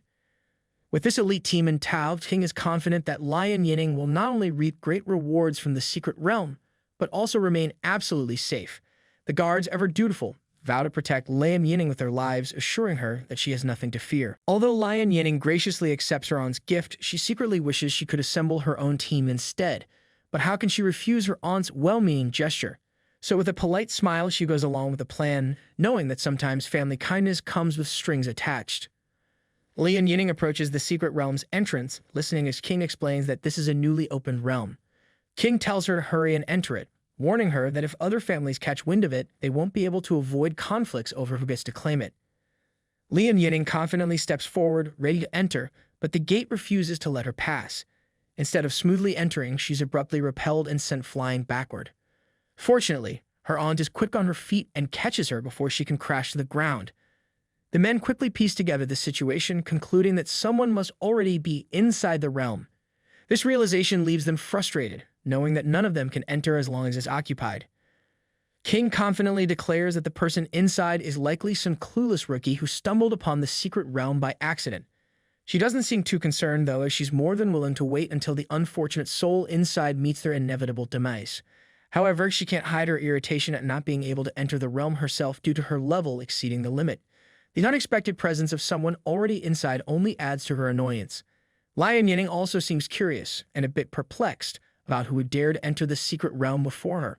With this elite team in tow, King is confident that Lian Yining will not only reap great rewards from the secret realm, but also remain absolutely safe. The guards, ever dutiful, vow to protect Lian Yining with their lives, assuring her that she has nothing to fear. Although Lian Yining graciously accepts her aunt's gift, she secretly wishes she could assemble her own team instead. But how can she refuse her aunt's well-meaning gesture? So with a polite smile, she goes along with the plan, knowing that sometimes family kindness comes with strings attached. Lian Yining approaches the secret realm's entrance, listening as King explains that this is a newly opened realm. King tells her to hurry and enter it, warning her that if other families catch wind of it, they won't be able to avoid conflicts over who gets to claim it. Lian Yinning confidently steps forward, ready to enter, but the gate refuses to let her pass. Instead of smoothly entering, she's abruptly repelled and sent flying backward. Fortunately, her aunt is quick on her feet and catches her before she can crash to the ground. The men quickly piece together the situation, concluding that someone must already be inside the realm. This realization leaves them frustrated, knowing that none of them can enter as long as it's occupied. King confidently declares that the person inside is likely some clueless rookie who stumbled upon the secret realm by accident. She doesn't seem too concerned, though, as she's more than willing to wait until the unfortunate soul inside meets their inevitable demise. However, she can't hide her irritation at not being able to enter the realm herself due to her level exceeding the limit. The unexpected presence of someone already inside only adds to her annoyance. Lian Yinning also seems curious and a bit perplexed about who would dare to enter the secret realm before her.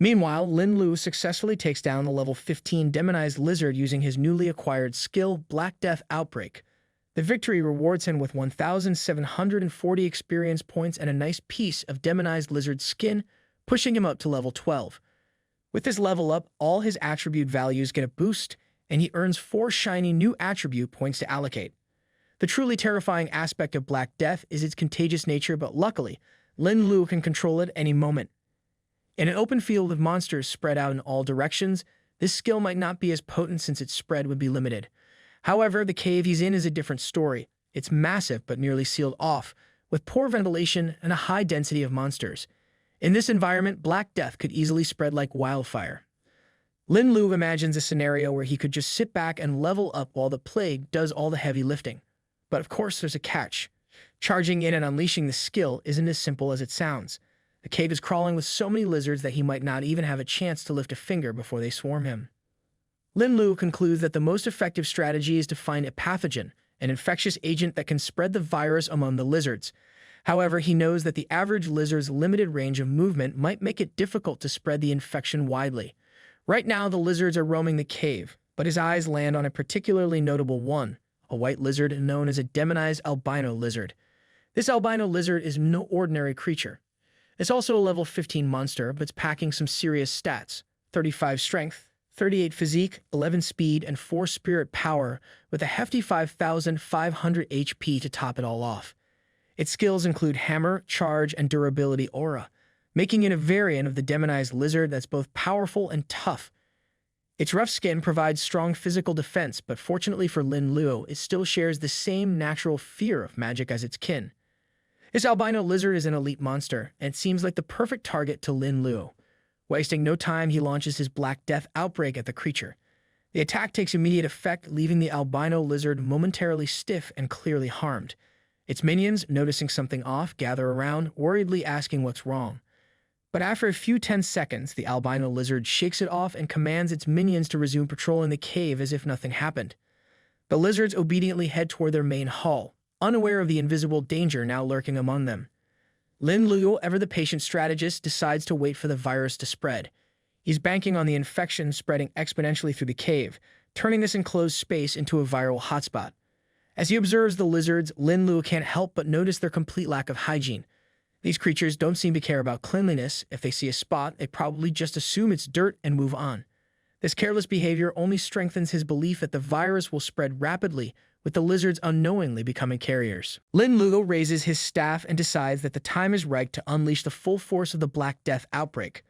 Meanwhile, Lin Lou successfully takes down the level 15 demonized lizard using his newly acquired skill, Black Death Outbreak. The victory rewards him with 1,740 experience points and a nice piece of demonized lizard skin, pushing him up to level 12. With this level up, all his attribute values get a boost, and he earns 4 shiny new attribute points to allocate. The truly terrifying aspect of Black Death is its contagious nature, but luckily, Lin Lou can control it at any moment. In an open field of monsters spread out in all directions, this skill might not be as potent since its spread would be limited. However, the cave he's in is a different story. It's massive but nearly sealed off, with poor ventilation and a high density of monsters. In this environment, Black Death could easily spread like wildfire. Lin Lou imagines a scenario where he could just sit back and level up while the plague does all the heavy lifting. But of course, there's a catch. Charging in and unleashing the skill isn't as simple as it sounds. The cave is crawling with so many lizards that he might not even have a chance to lift a finger before they swarm him. Lin Lou concludes that the most effective strategy is to find a pathogen, an infectious agent that can spread the virus among the lizards. However, he knows that the average lizard's limited range of movement might make it difficult to spread the infection widely. Right now, the lizards are roaming the cave, but his eyes land on a particularly notable one, a white lizard known as a demonized albino lizard. This albino lizard is no ordinary creature. It's also a level 15 monster, but it's packing some serious stats: 35 strength, 38 physique, 11 speed, and 4 spirit power, with a hefty 5,500 HP to top it all off. Its skills include hammer, charge, and durability aura, making it a variant of the demonized lizard that's both powerful and tough. Its rough skin provides strong physical defense, but fortunately for Lin Luo, it still shares the same natural fear of magic as its kin. This albino lizard is an elite monster, and it seems like the perfect target to Lin Luo. Wasting no time, he launches his Black Death Outbreak at the creature. The attack takes immediate effect, leaving the albino lizard momentarily stiff and clearly harmed. Its minions, noticing something off, gather around, worriedly asking what's wrong. But after a few tense seconds, the albino lizard shakes it off and commands its minions to resume patrolling the cave as if nothing happened. The lizards obediently head toward their main hall, unaware of the invisible danger now lurking among them. Lin Luo, ever the patient strategist, decides to wait for the virus to spread. He's banking on the infection spreading exponentially through the cave, turning this enclosed space into a viral hotspot. As he observes the lizards, Lin Luo can't help but notice their complete lack of hygiene. These creatures don't seem to care about cleanliness. If they see a spot, they probably just assume it's dirt and move on. This careless behavior only strengthens his belief that the virus will spread rapidly, with the lizards unknowingly becoming carriers. Lin Luo raises his staff and decides that the time is right to unleash the full force of the Black Death Outbreak.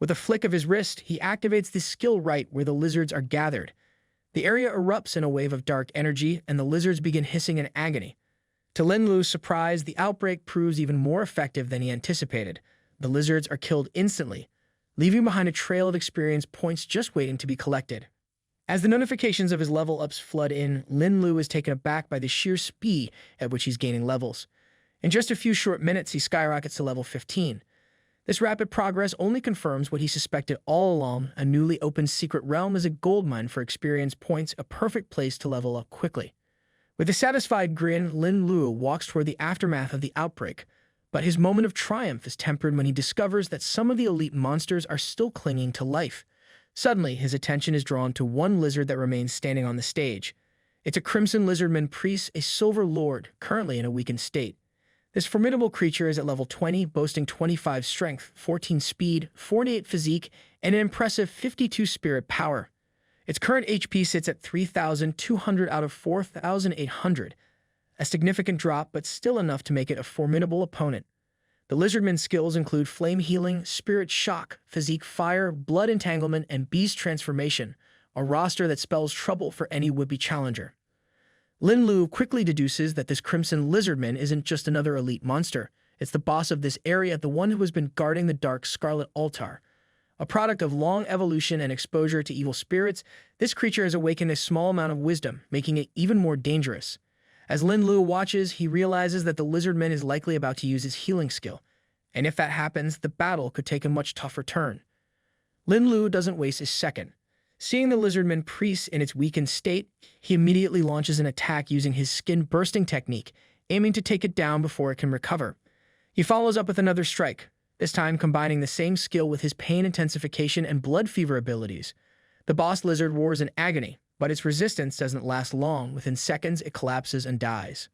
With a flick of his wrist, he activates the skill right where the lizards are gathered. The area erupts in a wave of dark energy, and the lizards begin hissing in agony. To Lin Lu's surprise, the outbreak proves even more effective than he anticipated. The lizards are killed instantly, leaving behind a trail of experience points just waiting to be collected. As the notifications of his level ups flood in, Lin Lu is taken aback by the sheer speed at which he's gaining levels. In just a few short minutes, he skyrockets to level 15. This rapid progress only confirms what he suspected all along: a newly opened secret realm is a goldmine for experience points, a perfect place to level up quickly. With a satisfied grin, Lin Lu walks toward the aftermath of the outbreak, but his moment of triumph is tempered when he discovers that some of the elite monsters are still clinging to life. Suddenly, his attention is drawn to one lizard that remains standing on the stage. It's a crimson lizardman priest, a silver lord, currently in a weakened state. This formidable creature is at level 20, boasting 25 strength, 14 speed, 48 physique, and an impressive 52 spirit power. Its current HP sits at 3,200 out of 4,800, a significant drop but still enough to make it a formidable opponent. The lizardman's skills include flame healing, spirit shock, physique fire, blood entanglement, and beast transformation, a roster that spells trouble for any would-be challenger. Lin Lou quickly deduces that this crimson lizardman isn't just another elite monster. It's the boss of this area, the one who has been guarding the dark Scarlet altar. A product of long evolution and exposure to evil spirits, this creature has awakened a small amount of wisdom, making it even more dangerous. As Lin Lou watches, he realizes that the lizardman is likely about to use his healing skill, and if that happens, the battle could take a much tougher turn. Lin Lou doesn't waste a second. Seeing the lizardman priest in its weakened state, he immediately launches an attack using his skin-bursting technique, aiming to take it down before it can recover. He follows up with another strike, this time combining the same skill with his pain intensification and blood fever abilities. The boss lizard roars in agony, but its resistance doesn't last long. Within seconds, it collapses and dies.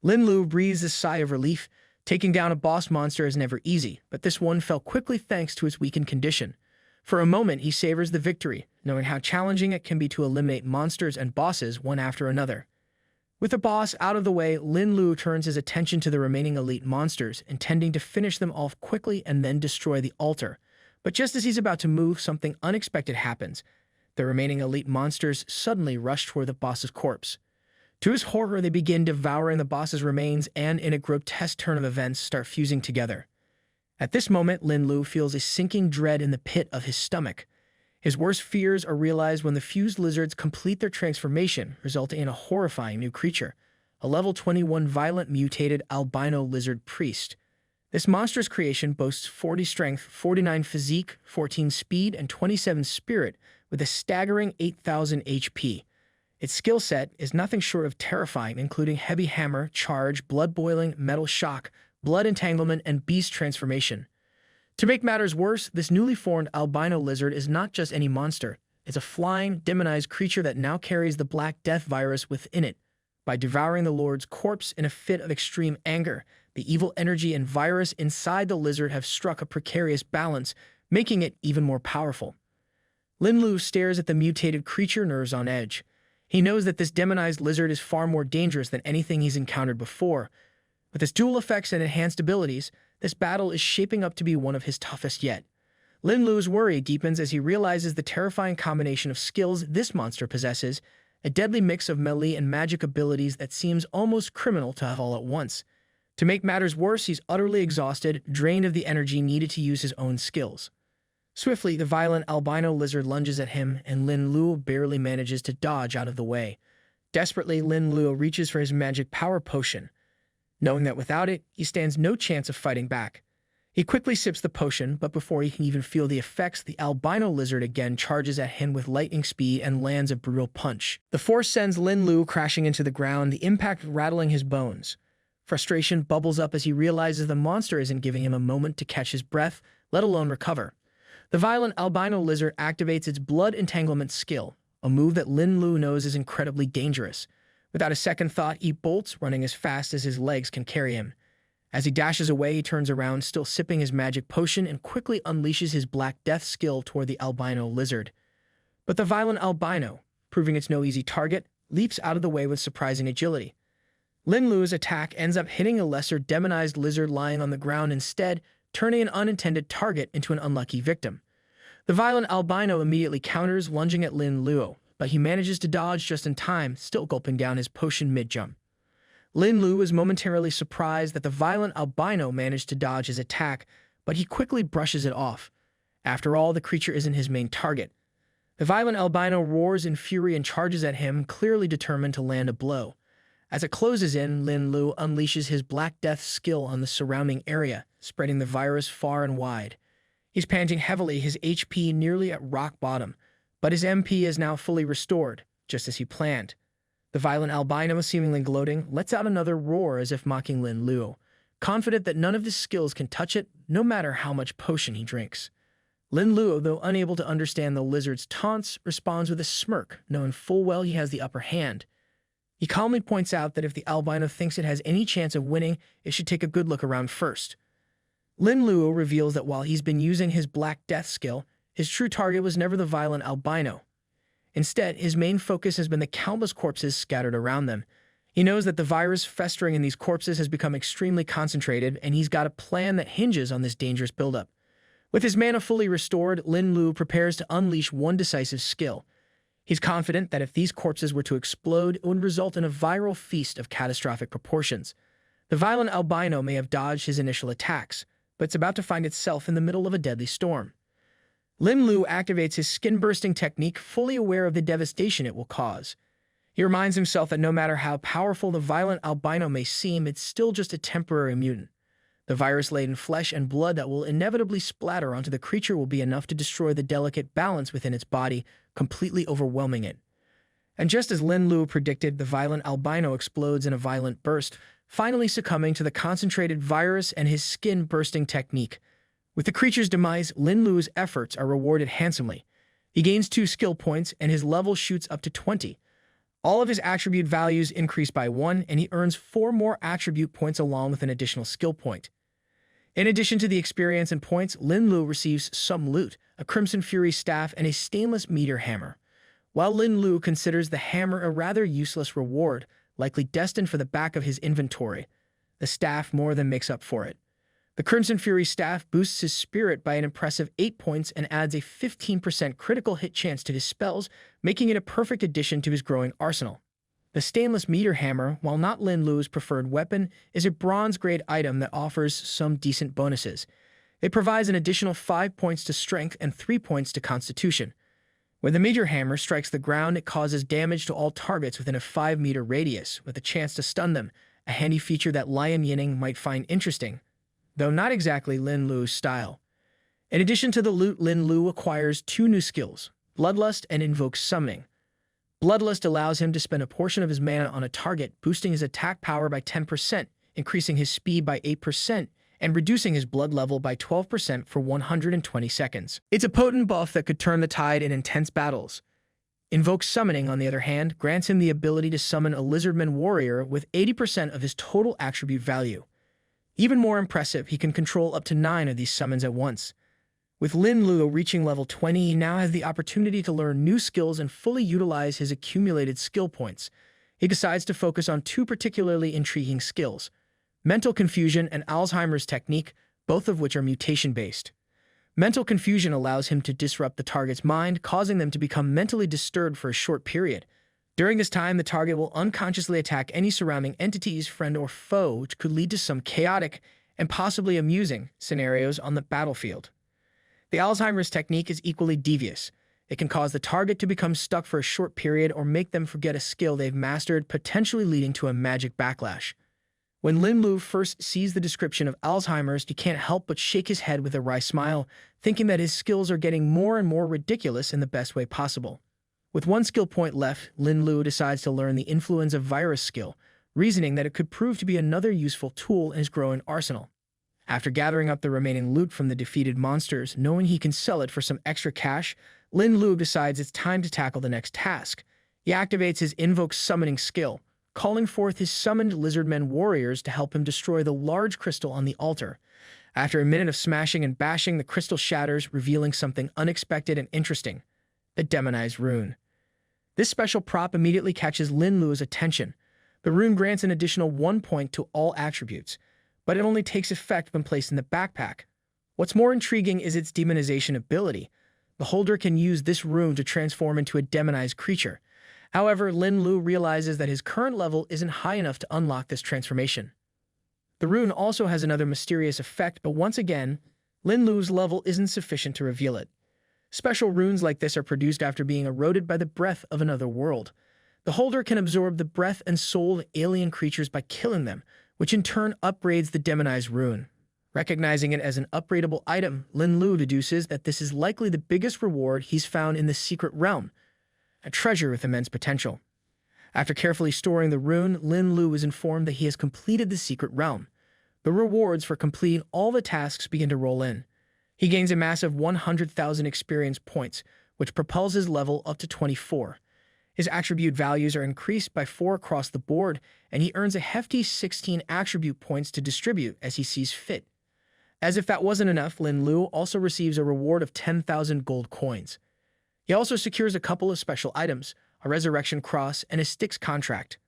Lin Lou breathes a sigh of relief. Taking down a boss monster is never easy, but this one fell quickly thanks to its weakened condition. For a moment, he savors the victory, knowing how challenging it can be to eliminate monsters and bosses one after another. With the boss out of the way, Lin Lou turns his attention to the remaining elite monsters, intending to finish them off quickly and then destroy the altar. But just as he's about to move, something unexpected happens. The remaining elite monsters suddenly rush toward the boss's corpse. To his horror, they begin devouring the boss's remains and, in a grotesque turn of events, start fusing together. At this moment, Lin Lou feels a sinking dread in the pit of his stomach. His worst fears are realized when the fused lizards complete their transformation, resulting in a horrifying new creature, a level 21 violent mutated albino lizard priest. This monstrous creation boasts 40 strength, 49 physique, 14 speed, and 27 spirit, with a staggering 8,000 HP. Its skill set is nothing short of terrifying, including heavy hammer, charge, blood boiling, metal shock, blood entanglement, and beast transformation. To make matters worse, this newly formed albino lizard is not just any monster. It's a flying, demonized creature that now carries the Black Death virus within it. By devouring the Lord's corpse in a fit of extreme anger, the evil energy and virus inside the lizard have struck a precarious balance, making it even more powerful. Lin Lou stares at the mutated creature, nerves on edge. He knows that this demonized lizard is far more dangerous than anything he's encountered before. With its dual effects and enhanced abilities, this battle is shaping up to be one of his toughest yet. Lin Lu's worry deepens as he realizes the terrifying combination of skills this monster possesses, a deadly mix of melee and magic abilities that seems almost criminal to have all at once. To make matters worse, he's utterly exhausted, drained of the energy needed to use his own skills. Swiftly, the violent albino lizard lunges at him, and Lin Luo barely manages to dodge out of the way. Desperately, Lin Luo reaches for his magic power potion. Knowing that without it, he stands no chance of fighting back. He quickly sips the potion, but before he can even feel the effects, the albino lizard again charges at him with lightning speed and lands a brutal punch. The force sends Lin Lu crashing into the ground, the impact rattling his bones. Frustration bubbles up as he realizes the monster isn't giving him a moment to catch his breath, let alone recover. The violent albino lizard activates its blood entanglement skill, a move that Lin Lu knows is incredibly dangerous. Without a second thought, he bolts, running as fast as his legs can carry him. As he dashes away, he turns around, still sipping his magic potion, and quickly unleashes his Black Death skill toward the albino lizard. But the violent albino, proving it's no easy target, leaps out of the way with surprising agility. Lin Lu's attack ends up hitting a lesser demonized lizard lying on the ground instead, turning an unintended target into an unlucky victim. The violent albino immediately counters, lunging at Lin Luo, but he manages to dodge just in time, still gulping down his potion mid-jump. Lin Lu is momentarily surprised that the violent albino managed to dodge his attack, but he quickly brushes it off. After all, the creature isn't his main target. The violent albino roars in fury and charges at him, clearly determined to land a blow. As it closes in, Lin Lu unleashes his Black Death skill on the surrounding area, spreading the virus far and wide. He's panting heavily, his HP nearly at rock bottom, but his MP is now fully restored, just as he planned. The violent albino, seemingly gloating, lets out another roar as if mocking Lin Luo, confident that none of his skills can touch it, no matter how much potion he drinks. Lin Luo, though unable to understand the lizard's taunts, responds with a smirk, knowing full well he has the upper hand. He calmly points out that if the albino thinks it has any chance of winning, it should take a good look around first. Lin Luo reveals that while he's been using his Black Death skill, his true target was never the violent albino. Instead, his main focus has been the countless corpses scattered around them. He knows that the virus festering in these corpses has become extremely concentrated, and he's got a plan that hinges on this dangerous buildup. With his mana fully restored, Lin Lou prepares to unleash one decisive skill. He's confident that if these corpses were to explode, it would result in a viral feast of catastrophic proportions. The violent albino may have dodged his initial attacks, but it's about to find itself in the middle of a deadly storm. Lin Lou activates his skin-bursting technique, fully aware of the devastation it will cause. He reminds himself that no matter how powerful the violent albino may seem, it's still just a temporary mutant. The virus-laden flesh and blood that will inevitably splatter onto the creature will be enough to destroy the delicate balance within its body, completely overwhelming it. And just as Lin Lou predicted, the violent albino explodes in a violent burst, finally succumbing to the concentrated virus and his skin-bursting technique. With the creature's demise, Lin Lou's efforts are rewarded handsomely. He gains 2 skill points, and his level shoots up to 20. All of his attribute values increase by 1, and he earns 4 more attribute points along with an additional skill point. In addition to the experience and points, Lin Lou receives some loot, a Crimson Fury staff and a stainless meteor hammer. While Lin Lou considers the hammer a rather useless reward, likely destined for the back of his inventory, the staff more than makes up for it. The Crimson Fury staff boosts his spirit by an impressive 8 points and adds a 15% critical hit chance to his spells, making it a perfect addition to his growing arsenal. The stainless meteor hammer, while not Lin Lu's preferred weapon, is a bronze-grade item that offers some decent bonuses. It provides an additional 5 points to strength and 3 points to constitution. When the meteor hammer strikes the ground, it causes damage to all targets within a 5-meter radius, with a chance to stun them, a handy feature that Lion Yinning might find interesting, though not exactly Lin Lu's style. In addition to the loot, Lin Lou acquires 2 new skills, Bloodlust and Invoke Summoning. Bloodlust allows him to spend a portion of his mana on a target, boosting his attack power by 10%, increasing his speed by 8%, and reducing his blood level by 12% for 120 seconds. It's a potent buff that could turn the tide in intense battles. Invoke Summoning, on the other hand, grants him the ability to summon a Lizardman warrior with 80% of his total attribute value. Even more impressive, he can control up to 9 of these summons at once. With Lin Luo reaching level 20, he now has the opportunity to learn new skills and fully utilize his accumulated skill points. He decides to focus on 2 particularly intriguing skills: Mental Confusion and Alzheimer's Technique, both of which are mutation-based. Mental Confusion allows him to disrupt the target's mind, causing them to become mentally disturbed for a short period. During this time, the target will unconsciously attack any surrounding entities, friend or foe, which could lead to some chaotic and possibly amusing scenarios on the battlefield. The Alzheimer's Technique is equally devious. It can cause the target to become stuck for a short period or make them forget a skill they've mastered, potentially leading to a magic backlash. When Lin Lu first sees the description of Alzheimer's, he can't help but shake his head with a wry smile, thinking that his skills are getting more and more ridiculous in the best way possible. With 1 skill point left, Lin Lu decides to learn the Influenza Virus skill, reasoning that it could prove to be another useful tool in his growing arsenal. After gathering up the remaining loot from the defeated monsters, knowing he can sell it for some extra cash, Lin Lu decides it's time to tackle the next task. He activates his Invoke Summoning skill, calling forth his summoned Lizardmen warriors to help him destroy the large crystal on the altar. After a minute of smashing and bashing, the crystal shatters, revealing something unexpected and interesting: the demonized rune. This special prop immediately catches Lin Lu's attention. The rune grants an additional 1 point to all attributes, but it only takes effect when placed in the backpack. What's more intriguing is its demonization ability. The holder can use this rune to transform into a demonized creature. However, Lin Lu realizes that his current level isn't high enough to unlock this transformation. The rune also has another mysterious effect, but once again, Lin Lu's level isn't sufficient to reveal it. Special runes like this are produced after being eroded by the breath of another world. The holder can absorb the breath and soul of alien creatures by killing them, which in turn upgrades the demonized rune. Recognizing it as an upgradable item, Lin Lu deduces that this is likely the biggest reward he's found in the secret realm, a treasure with immense potential. After carefully storing the rune, Lin Lu is informed that he has completed the secret realm. The rewards for completing all the tasks begin to roll in. He gains a massive 100,000 experience points, which propels his level up to 24. His attribute values are increased by 4 across the board, and he earns a hefty 16 attribute points to distribute as he sees fit. As if that wasn't enough, Lin Lu also receives a reward of 10,000 gold coins. He also secures a couple of special items, a resurrection cross and a Styx contract.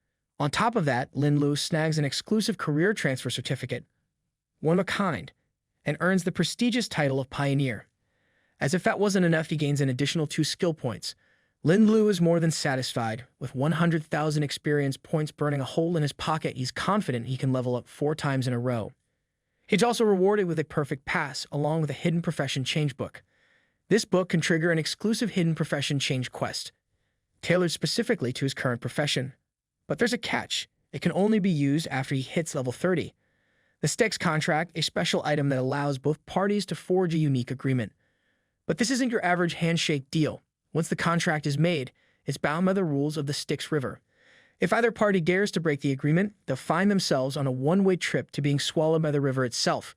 On top of that, Lin Lu snags an exclusive career transfer certificate, one of a kind, and earns the prestigious title of Pioneer. As if that wasn't enough, he gains an additional 2 skill points. Lin Lu is more than satisfied. With 100,000 experience points burning a hole in his pocket, he's confident he can level up 4 times in a row. He's also rewarded with a perfect pass, along with a hidden profession change book. This book can trigger an exclusive hidden profession change quest, tailored specifically to his current profession. But there's a catch. It can only be used after he hits level 30. The Styx contract, a special item that allows both parties to forge a unique agreement. But this isn't your average handshake deal. Once the contract is made, it's bound by the rules of the Styx River. If either party dares to break the agreement, they'll find themselves on a one-way trip to being swallowed by the river itself.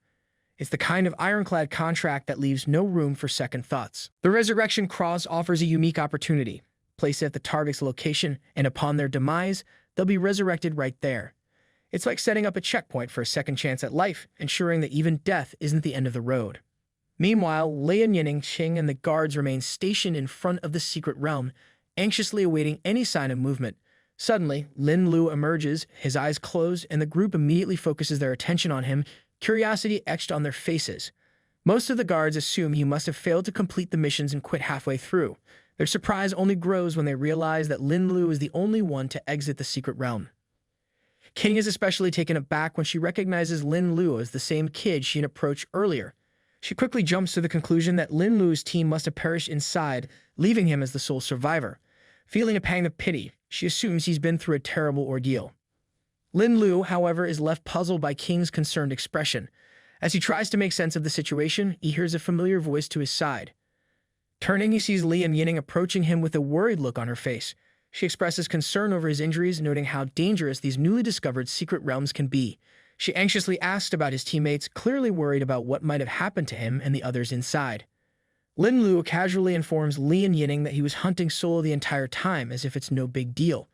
It's the kind of ironclad contract that leaves no room for second thoughts. The Resurrection Cross offers a unique opportunity. Place it at the target's location, and upon their demise, they'll be resurrected right there. It's like setting up a checkpoint for a second chance at life, ensuring that even death isn't the end of the road. Meanwhile, Lian Yinning and the guards remain stationed in front of the secret realm, anxiously awaiting any sign of movement. Suddenly, Lin Lou emerges, his eyes closed, and the group immediately focuses their attention on him, curiosity etched on their faces. Most of the guards assume he must have failed to complete the missions and quit halfway through. Their surprise only grows when they realize that Lin Lou is the only one to exit the secret realm. King is especially taken aback when she recognizes Lin Lou as the same kid she had approached earlier. She quickly jumps to the conclusion that Lin Lu's team must have perished inside, leaving him as the sole survivor. Feeling a pang of pity, she assumes he's been through a terrible ordeal. Lin Lou, however, is left puzzled by King's concerned expression. As he tries to make sense of the situation, he hears a familiar voice to his side. Turning, he sees Lian Yinning approaching him with a worried look on her face. She expresses concern over his injuries, noting how dangerous these newly discovered secret realms can be. She anxiously asked about his teammates, clearly worried about what might have happened to him and the others inside. Lin Lu casually informs Lian Yinning that he was hunting solo the entire time, as if it's no big deal.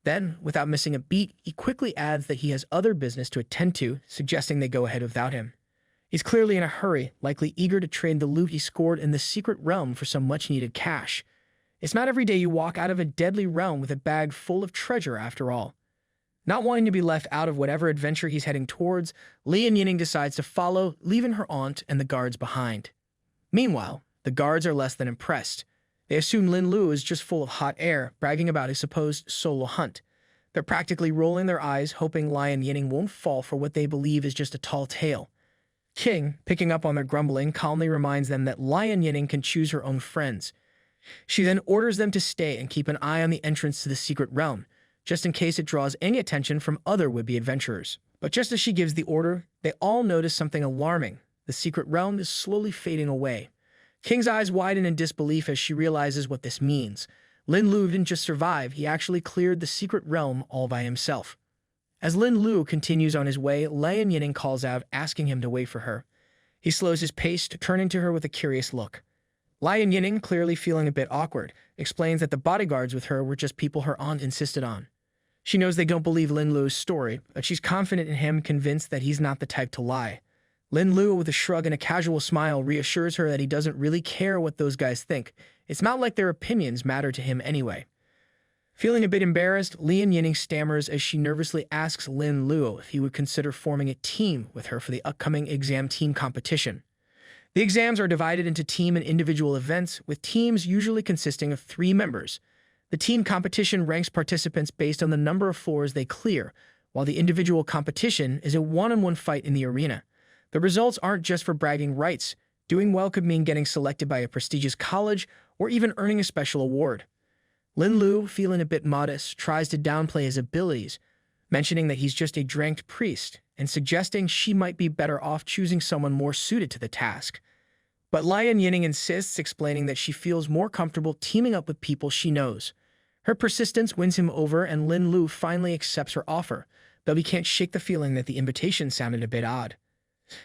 Then, without missing a beat, he quickly adds that he has other business to attend to, suggesting they go ahead without him. He's clearly in a hurry, likely eager to trade the loot he scored in the secret realm for some much-needed cash. It's not every day you walk out of a deadly realm with a bag full of treasure, after all. Not wanting to be left out of whatever adventure he's heading towards, Lian Yinning decides to follow, leaving her aunt and the guards behind. Meanwhile, the guards are less than impressed. They assume Lin Lu is just full of hot air, bragging about his supposed solo hunt. They're practically rolling their eyes, hoping Lian Yinning won't fall for what they believe is just a tall tale. King, picking up on their grumbling, calmly reminds them that Lian Yinning can choose her own friends. She then orders them to stay and keep an eye on the entrance to the secret realm, just in case it draws any attention from other would-be adventurers. But just as she gives the order, they all notice something alarming. The secret realm is slowly fading away. King's eyes widen in disbelief as she realizes what this means. Lin Lu didn't just survive, he actually cleared the secret realm all by himself. As Lin Lu continues on his way, Lian Yinning calls out, asking him to wait for her. He slows his pace, turning to her with a curious look. Lian Yinning, clearly feeling a bit awkward, explains that the bodyguards with her were just people her aunt insisted on. She knows they don't believe Lin Lu's story, but she's confident in him, convinced that he's not the type to lie. Lin Lu, with a shrug and a casual smile, reassures her that he doesn't really care what those guys think. It's not like their opinions matter to him anyway. Feeling a bit embarrassed, Lian Yinning stammers as she nervously asks Lin Luo if he would consider forming a team with her for the upcoming exam team competition. The exams are divided into team and individual events, with teams usually consisting of 3 members. The team competition ranks participants based on the number of floors they clear, while the individual competition is a one-on-one fight in the arena. The results aren't just for bragging rights. Doing well could mean getting selected by a prestigious college or even earning a special award. Lin Lu, feeling a bit modest, tries to downplay his abilities, mentioning that he's just a dranked priest and suggesting she might be better off choosing someone more suited to the task. But Lian Yinning insists, explaining that she feels more comfortable teaming up with people she knows. Her persistence wins him over, and Lin Lu finally accepts her offer, though he can't shake the feeling that the invitation sounded a bit odd.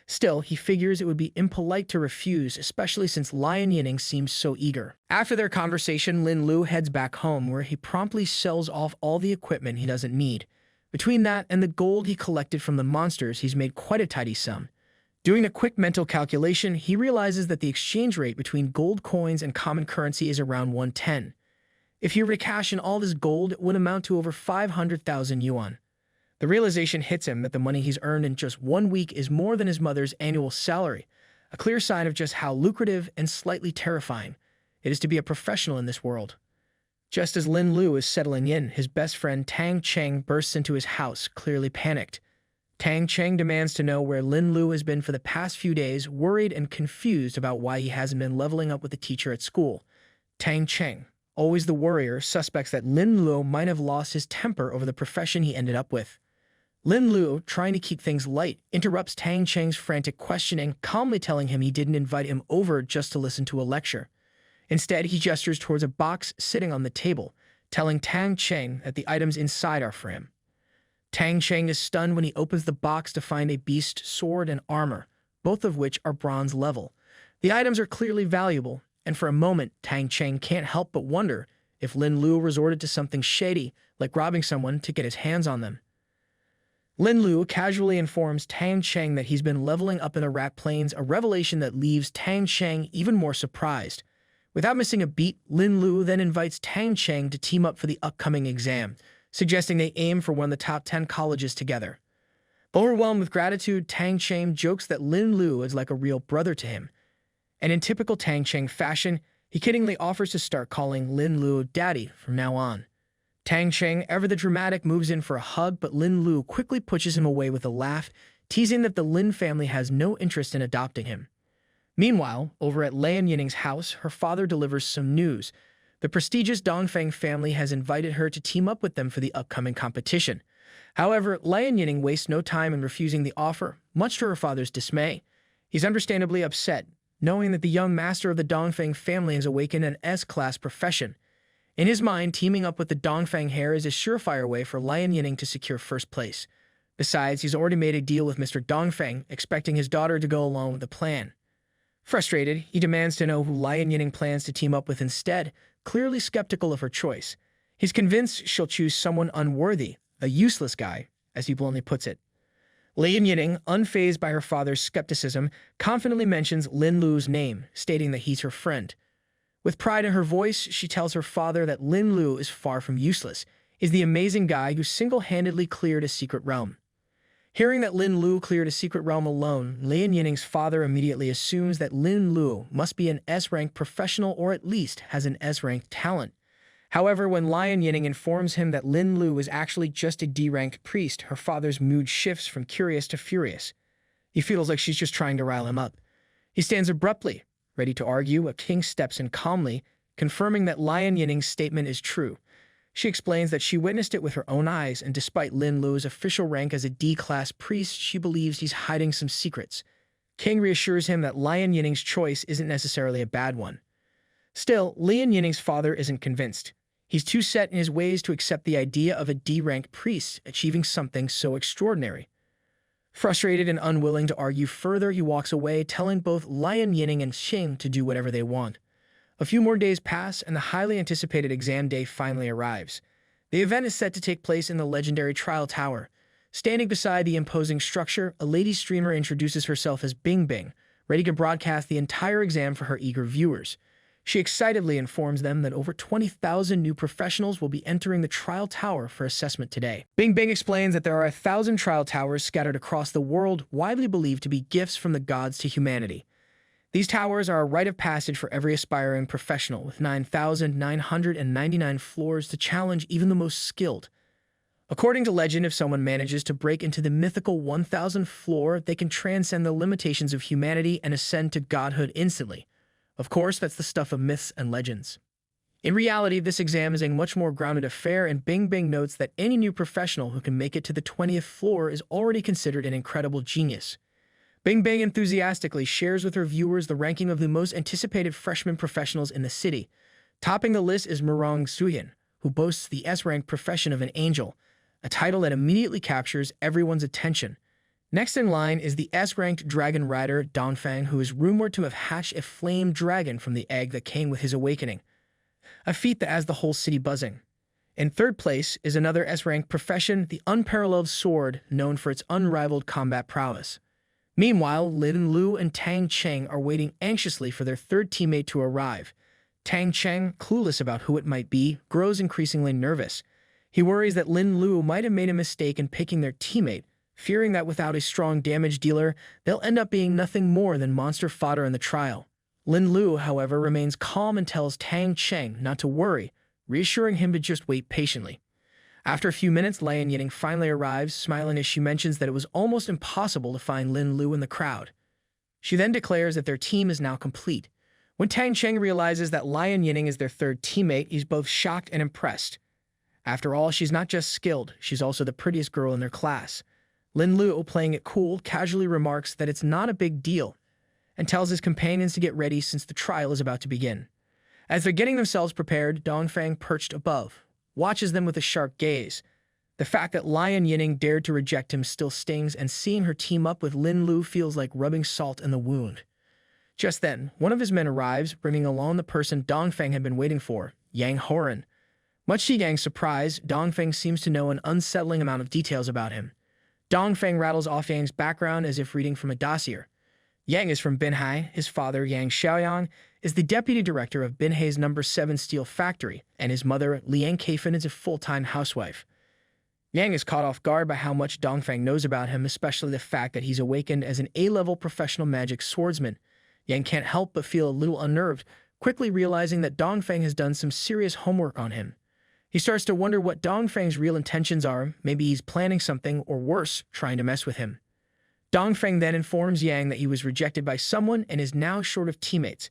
Still, he figures it would be impolite to refuse, especially since Lian Yinning seems so eager. After their conversation, Lin Lu heads back home, where he promptly sells off all the equipment he doesn't need. Between that and the gold he collected from the monsters, he's made quite a tidy sum. Doing a quick mental calculation, he realizes that the exchange rate between gold coins and common currency is around 110. If he were to cash in all this gold, it would amount to over 500,000 yuan. The realization hits him that the money he's earned in just 1 week is more than his mother's annual salary, a clear sign of just how lucrative and slightly terrifying it is to be a professional in this world. Just as Lin Lou is settling in, his best friend Tang Cheng bursts into his house, clearly panicked. Tang Cheng demands to know where Lin Lou has been for the past few days, worried and confused about why he hasn't been leveling up with the teacher at school. Tang Cheng, always the worrier, suspects that Lin Luo might have lost his temper over the profession he ended up with. Lin Luo, trying to keep things light, interrupts Tang Cheng's frantic questioning, calmly telling him he didn't invite him over just to listen to a lecture. Instead, he gestures towards a box sitting on the table, telling Tang Cheng that the items inside are for him. Tang Cheng is stunned when he opens the box to find a beast sword and armor, both of which are bronze level. The items are clearly valuable, and for a moment, Tang Cheng can't help but wonder if Lin Luo resorted to something shady, like robbing someone, to get his hands on them. Lin Luo casually informs Tang Cheng that he's been leveling up in the Rat Plains, a revelation that leaves Tang Cheng even more surprised. Without missing a beat, Lin Luo then invites Tang Cheng to team up for the upcoming exam, suggesting they aim for one of the top 10 colleges together. Overwhelmed with gratitude, Tang Cheng jokes that Lin Luo is like a real brother to him. And in typical Tang Cheng fashion, he kiddingly offers to start calling Lin Luo Daddy from now on. Tang Cheng, ever the dramatic, moves in for a hug, but Lin Luo quickly pushes him away with a laugh, teasing that the Lin family has no interest in adopting him. Meanwhile, over at Lian Yining's house, her father delivers some news. The prestigious Dongfeng family has invited her to team up with them for the upcoming competition. However, Lian Yining wastes no time in refusing the offer, much to her father's dismay. He's understandably upset, knowing that the young master of the Dongfeng family has awakened an S-class profession. In his mind, teaming up with the Dongfeng heir is a surefire way for Lian Yining to secure first place. Besides, he's already made a deal with Mr. Dongfeng, expecting his daughter to go along with the plan. Frustrated, he demands to know who Lian Yining plans to team up with instead, clearly skeptical of her choice. He's convinced she'll choose someone unworthy, a useless guy, as he bluntly puts it. Lian Yining, unfazed by her father's skepticism, confidently mentions Lin Luo's name, stating that he's her friend. With pride in her voice, she tells her father that Lin Luo is far from useless, is the amazing guy who single-handedly cleared a secret realm. Hearing that Lin Luo cleared a secret realm alone, Lian Yining's father immediately assumes that Lin Luo must be an S-rank professional or at least has an S-rank talent. However, when Lian Yining informs him that Lin Luo is actually just a D-ranked priest, her father's mood shifts from curious to furious. He feels like she's just trying to rile him up. He stands abruptly, ready to argue. A king steps in calmly, confirming that Lian Yining's statement is true. She explains that she witnessed it with her own eyes, and despite Lin Luo's official rank as a D-class priest, she believes he's hiding some secrets. King reassures him that Lian Yining's choice isn't necessarily a bad one. Still, Lian Yining's father isn't convinced. He's too set in his ways to accept the idea of a D-ranked priest achieving something so extraordinary. Frustrated and unwilling to argue further, he walks away, telling both Lian Yining and Xing to do whatever they want. A few more days pass, and the highly anticipated exam day finally arrives. The event is set to take place in the legendary Trial Tower. Standing beside the imposing structure, a lady streamer introduces herself as Bing Bing, ready to broadcast the entire exam for her eager viewers. She excitedly informs them that over 20,000 new professionals will be entering the Trial Tower for assessment today. Bing Bing explains that there are 1,000 Trial Towers scattered across the world, widely believed to be gifts from the gods to humanity. These towers are a rite of passage for every aspiring professional, with 9,999 floors to challenge even the most skilled. According to legend, if someone manages to break into the mythical 1,000th floor, they can transcend the limitations of humanity and ascend to godhood instantly. Of course, that's the stuff of myths and legends. In reality, this exam is a much more grounded affair, and Bing Bing notes that any new professional who can make it to the 20th floor is already considered an incredible genius. Bing Bing enthusiastically shares with her viewers the ranking of the most anticipated freshman professionals in the city. Topping the list is Murong Suyin, who boasts the S-rank profession of an angel, a title that immediately captures everyone's attention. Next in line is the S-ranked dragon rider Dongfeng, who is rumored to have hatched a flame dragon from the egg that came with his awakening, a feat that has the whole city buzzing. In third place is another S-ranked profession, the unparalleled sword, known for its unrivaled combat prowess. Meanwhile, Lin Lou and Tang Cheng are waiting anxiously for their third teammate to arrive. Tang Cheng, clueless about who it might be, grows increasingly nervous. He worries that Lin Lou might have made a mistake in picking their teammate, fearing that without a strong damage dealer, they'll end up being nothing more than monster fodder in the trial. Lin Lou, however, remains calm and tells Tang Cheng not to worry, reassuring him to just wait patiently. After a few minutes, Lian Yining finally arrives, smiling as she mentions that it was almost impossible to find Lin Lou in the crowd. She then declares that their team is now complete. When Tang Cheng realizes that Lian Yining is their third teammate, he's both shocked and impressed. After all, she's not just skilled, she's also the prettiest girl in their class. Lin Luo, playing it cool, casually remarks that it's not a big deal and tells his companions to get ready since the trial is about to begin. As they're getting themselves prepared, Dongfang, perched above, watches them with a sharp gaze. The fact that Lian Yining dared to reject him still stings, and seeing her team up with Lin Lu feels like rubbing salt in the wound. Just then, one of his men arrives, bringing along the person Dongfang had been waiting for, Yang Horan. Much to Yang's surprise, Dongfang seems to know an unsettling amount of details about him. Dongfang rattles off Yang's background as if reading from a dossier. Yang is from Binhai. His father, Yang Xiaoyang, is the deputy director of Binhai's No. 7 steel factory, and his mother, Liang Kaifan, is a full-time housewife. Yang is caught off guard by how much Dongfang knows about him, especially the fact that he's awakened as an A-level professional magic swordsman. Yang can't help but feel a little unnerved, quickly realizing that Dongfang has done some serious homework on him. He starts to wonder what Dongfang's real intentions are. Maybe he's planning something, or worse, trying to mess with him. Dongfang then informs Yang that he was rejected by someone and is now short of teammates.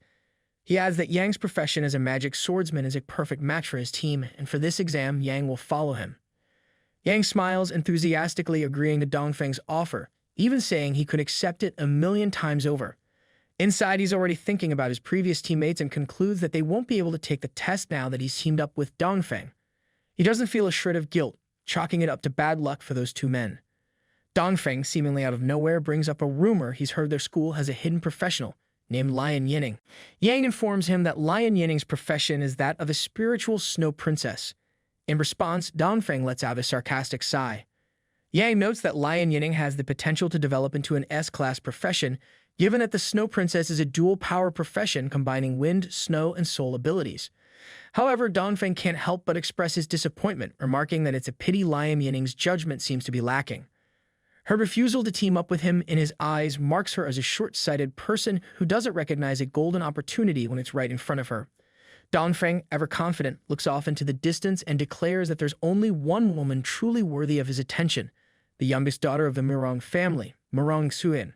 He adds that Yang's profession as a magic swordsman is a perfect match for his team, and for this exam, Yang will follow him. Yang smiles, enthusiastically agreeing to Dongfang's offer, even saying he could accept it 1,000,000 times over. Inside, he's already thinking about his previous teammates and concludes that they won't be able to take the test now that he's teamed up with Dongfang. He doesn't feel a shred of guilt, chalking it up to bad luck for those two men. Dongfang, seemingly out of nowhere, brings up a rumor he's heard their school has a hidden professional named Lian Yining. Yang informs him that Lian Yining's profession is that of a spiritual snow princess. In response, Dongfang lets out a sarcastic sigh. Yang notes that Lian Yining has the potential to develop into an S-class profession, given that the Snow Princess is a dual-power profession combining wind, snow, and soul abilities. However, Dongfang can't help but express his disappointment, remarking that it's a pity Lian Yining's judgment seems to be lacking. Her refusal to team up with him, in his eyes, marks her as a short-sighted person who doesn't recognize a golden opportunity when it's right in front of her. Dongfang, ever confident, looks off into the distance and declares that there's only one woman truly worthy of his attention, the youngest daughter of the Murong family, Murong Xuan.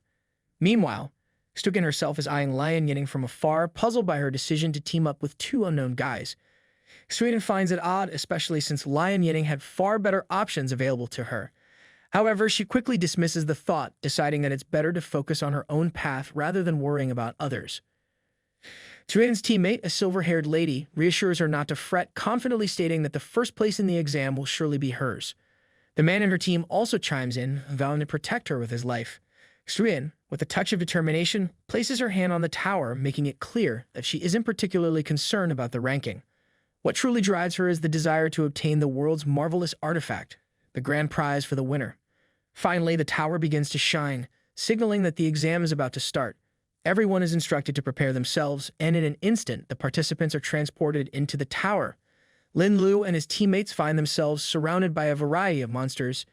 Meanwhile, Stukin herself is eyeing Lian Yining from afar, puzzled by her decision to team up with two unknown guys. Xuan finds it odd, especially since Lian Yining had far better options available to her. However, she quickly dismisses the thought, deciding that it's better to focus on her own path rather than worrying about others. Xuan's teammate, a silver-haired lady, reassures her not to fret, confidently stating that the first place in the exam will surely be hers. The man in her team also chimes in, vowing to protect her with his life. Xuan, with a touch of determination, places her hand on the tower, making it clear that she isn't particularly concerned about the ranking. What truly drives her is the desire to obtain the world's marvelous artifact, the grand prize for the winner. Finally, the tower begins to shine, signaling that the exam is about to start. Everyone is instructed to prepare themselves, and in an instant, the participants are transported into the tower. Lin Lou and his teammates find themselves surrounded by a variety of monsters.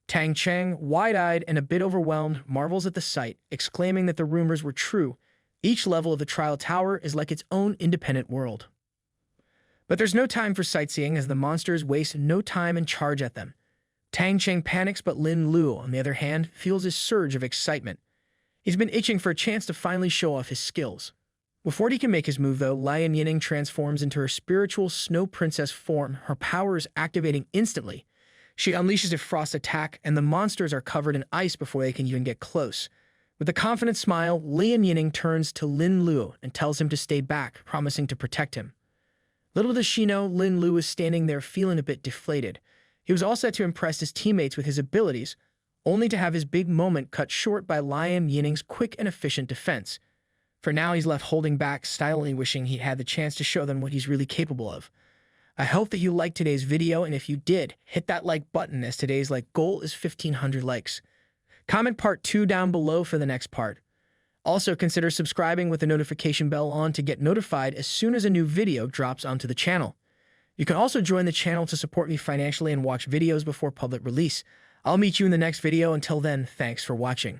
Tang Cheng, wide-eyed and a bit overwhelmed, marvels at the sight, exclaiming that the rumors were true. Each level of the trial tower is like its own independent world. But there's no time for sightseeing, as the monsters waste no time and charge at them. Tang Cheng panics, but Lin Lou, on the other hand, feels a surge of excitement. He's been itching for a chance to finally show off his skills. Before he can make his move, though, Lian Yining transforms into her spiritual snow princess form, her powers activating instantly. She unleashes a frost attack, and the monsters are covered in ice before they can even get close. With a confident smile, Lian Yining turns to Lin Lou and tells him to stay back, promising to protect him. Little does she know, Lin Lou is standing there feeling a bit deflated. He was all set to impress his teammates with his abilities, only to have his big moment cut short by Lian Yining's quick and efficient defense. For now, he's left holding back, silently wishing he had the chance to show them what he's really capable of. I hope that you liked today's video, and if you did, hit that like button, as today's like goal is 1,500 likes. Comment part 2 down below for the next part. Also, consider subscribing with the notification bell on to get notified as soon as a new video drops onto the channel. You can also join the channel to support me financially and watch videos before public release. I'll meet you in the next video. Until then, thanks for watching.